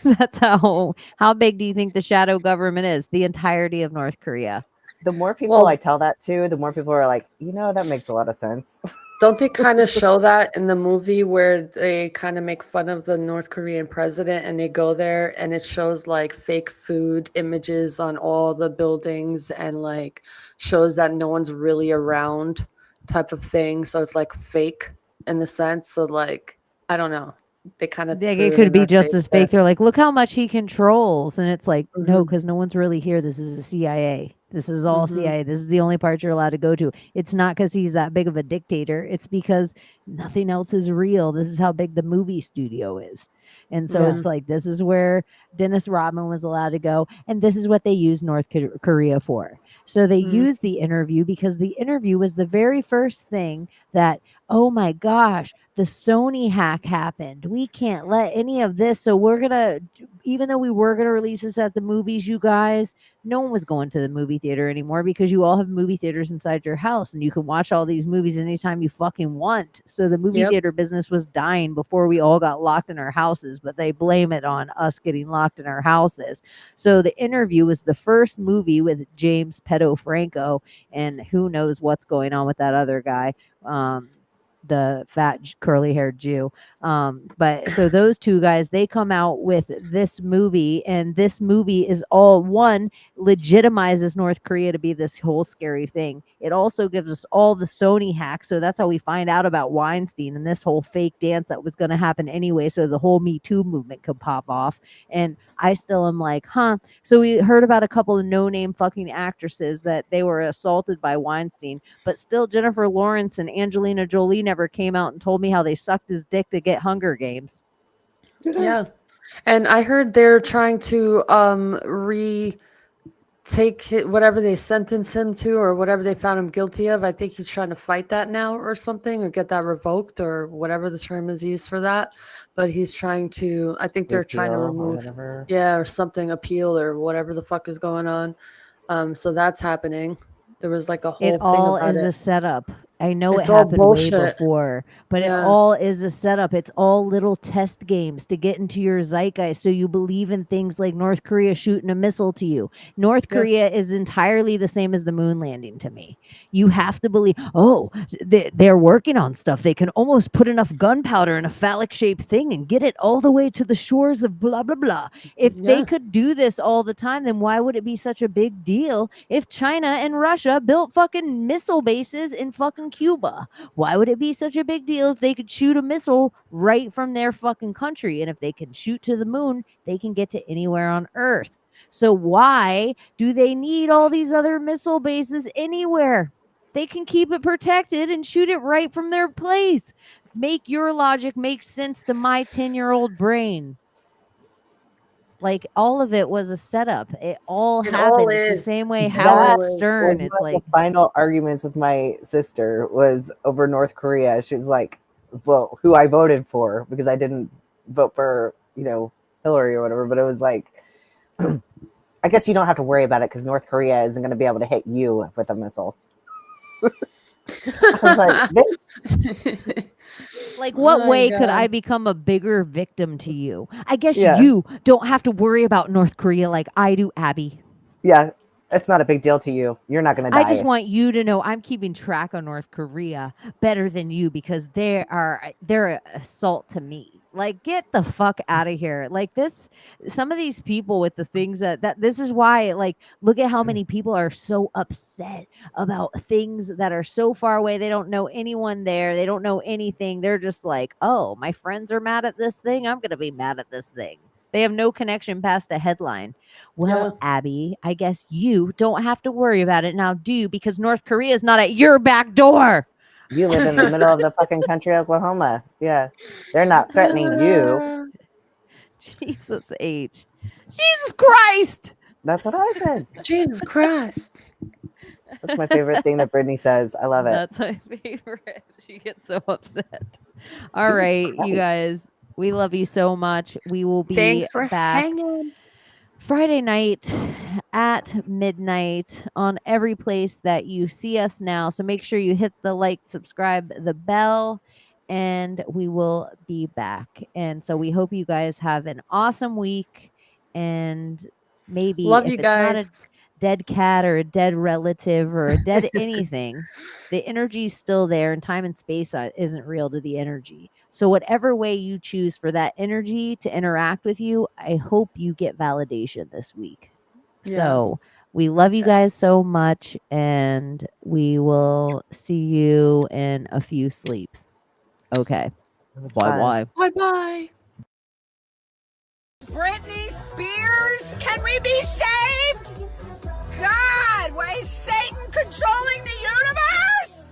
That's how big do you think the shadow government is? The entirety of North Korea. The more people I tell that to, the more people are like, you know, that makes a lot of sense. Don't they kind of show that in the movie where they kind of make fun of the North Korean president and they go there and it shows like fake food images on all the buildings and like shows that no one's really around type of thing. So it's like fake in the sense. So like, I don't know. They kind of it could be just as fake. They're like, look how much he controls. And it's like, no, because no one's really here. This is the CIA. This is all CIA. This is the only part you're allowed to go to. It's not because he's that big of a dictator. It's because nothing else is real. This is how big the movie studio is. And so it's like, this is where Dennis Rodman was allowed to go. And this is what they use North Korea for. So they used the interview because the interview was the very first thing that, oh my gosh, the Sony hack happened. We can't let any of this. So we're going to, even though we were going to release this at the movies, you guys, no one was going to the movie theater anymore because you all have movie theaters inside your house and you can watch all these movies anytime you fucking want. So the movie theater business was dying before we all got locked in our houses, but they blame it on us getting locked in our houses. So the interview was the first movie with James Pedo Franco, and who knows what's going on with that other guy. The fat curly haired Jew. But so those two guys, they come out with this movie, and this movie is all one legitimizes North Korea to be this whole scary thing. It also gives us all the Sony hacks. So that's how we find out about Weinstein and this whole fake dance that was going to happen anyway. So the whole Me Too movement could pop off. And I still am like, huh. So we heard about a couple of no-name fucking actresses that they were assaulted by Weinstein, but still Jennifer Lawrence and Angelina Jolie never came out and told me how they sucked his dick to get Hunger Games. Yeah. And I heard they're trying to take whatever they sentenced him to or whatever they found him guilty of. I think he's trying to fight that now or something, or get that revoked or whatever the term is used for that. But he's trying to, I think they're trying to remove, or something, appeal or whatever the fuck is going on. So that's happening. There was like a whole thing about It all is a setup. I know it's it all happened bullshit. way before, but it all is a setup. It's all little test games to get into your zeitgeist so you believe in things like North Korea shooting a missile to you. North Korea is entirely the same as the moon landing to me. You have to believe, they're working on stuff. They can almost put enough gunpowder in a phallic-shaped thing and get it all the way to the shores of blah, blah, blah. If they could do this all the time, then why would it be such a big deal if China and Russia built fucking missile bases in fucking Cuba? Why would it be such a big deal if they could shoot a missile right from their fucking country? And if they can shoot to the moon, they can get to anywhere on Earth. So why do they need all these other missile bases anywhere? they can keep it protected and shoot it right from their place. Make your logic make sense to my 10-year-old brain. Like, all of it was a setup. It all It all happened. It's the is. same way It Howard all is. Stern. Was It's one of like, the final arguments with my sister was over North Korea. She was like, well, who I voted for, because I didn't vote for, Hillary or whatever, but it was like, I guess you don't have to worry about it because North Korea isn't going to be able to hit you with a missile. I was like, bitch. like, what My way could God. I become a bigger victim to you? I guess Yeah. you don't have to worry about North Korea like I do, Abbie. Yeah, it's not a big deal to you. You're not going to die. I just want you to know I'm keeping track of North Korea better than you because they're an assault to me. Like, get the fuck out of here. Like, some of these people with the things that this is why, like, look at how many people are so upset about things that are so far away. They don't know anyone there. They don't know anything. They're just like, oh, my friends are mad at this thing. I'm going to be mad at this thing. They have no connection past a headline. Well, Abbie, I guess you don't have to worry about it now, do you? Because North Korea is not at your back door. You live in the middle of the fucking country, Oklahoma. Yeah, they're not threatening you. Jesus H. Jesus Christ. That's what I said. Jesus Christ. That's my favorite thing that Brittany says. I love it. That's my favorite. She gets so upset. All Jesus right, Christ. you guys. We love you so much. We will be Thanks for back hanging. Friday night at midnight on every place that you see us now. So make sure you hit the like, subscribe, the bell, and we will be back. And so we hope you guys have an awesome week. And maybe Love if you it's not a guys. dead cat or a dead relative or a dead anything, the energy's still there, and time and space isn't real to the energy. So whatever way you choose for that energy to interact with you, I hope you get validation this week. Yeah. So we love you guys so much, and we will see you in a few sleeps. Okay. It was Bye fun. bye. Bye-bye. Britney Spears, can we be saved? God, why is Satan controlling the universe?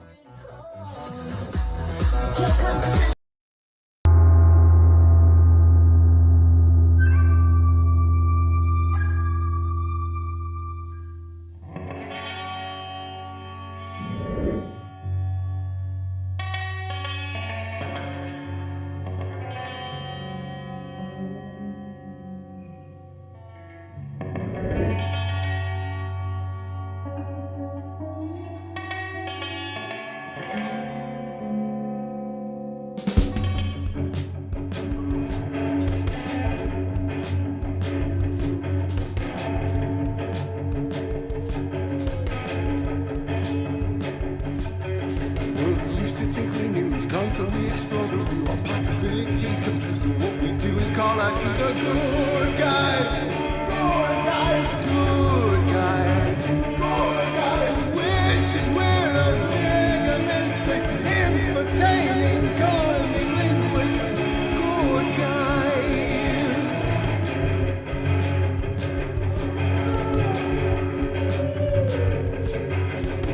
Well, we used to think we knew, constantly explore the view. Our possibilities come true, so what we do is call out to the good guys. Good guys, good guys, good guys. Which is where those bigger mistakes, entertaining, calling linguists, good guys.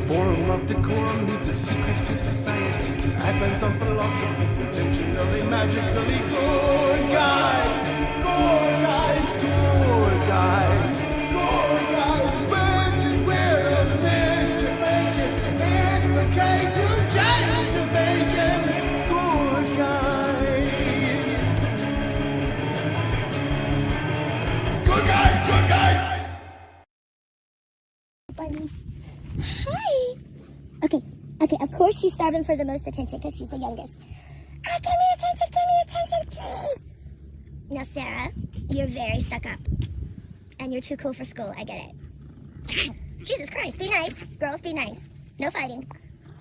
Forum of decorum needs a secretive society to advance on philosophies intentionally, magically good guys, good guys, good guys, good guys. Which is where the mischief making. It's okay to change your thinking, good guys. Good guys, good guys. Bunnies. Hi. Okay, of course she's starving for the most attention because she's the youngest. Give me attention, please. Now, Sarah, you're very stuck up. And you're too cool for school, I get it. Jesus Christ, be nice. Girls, be nice. No fighting.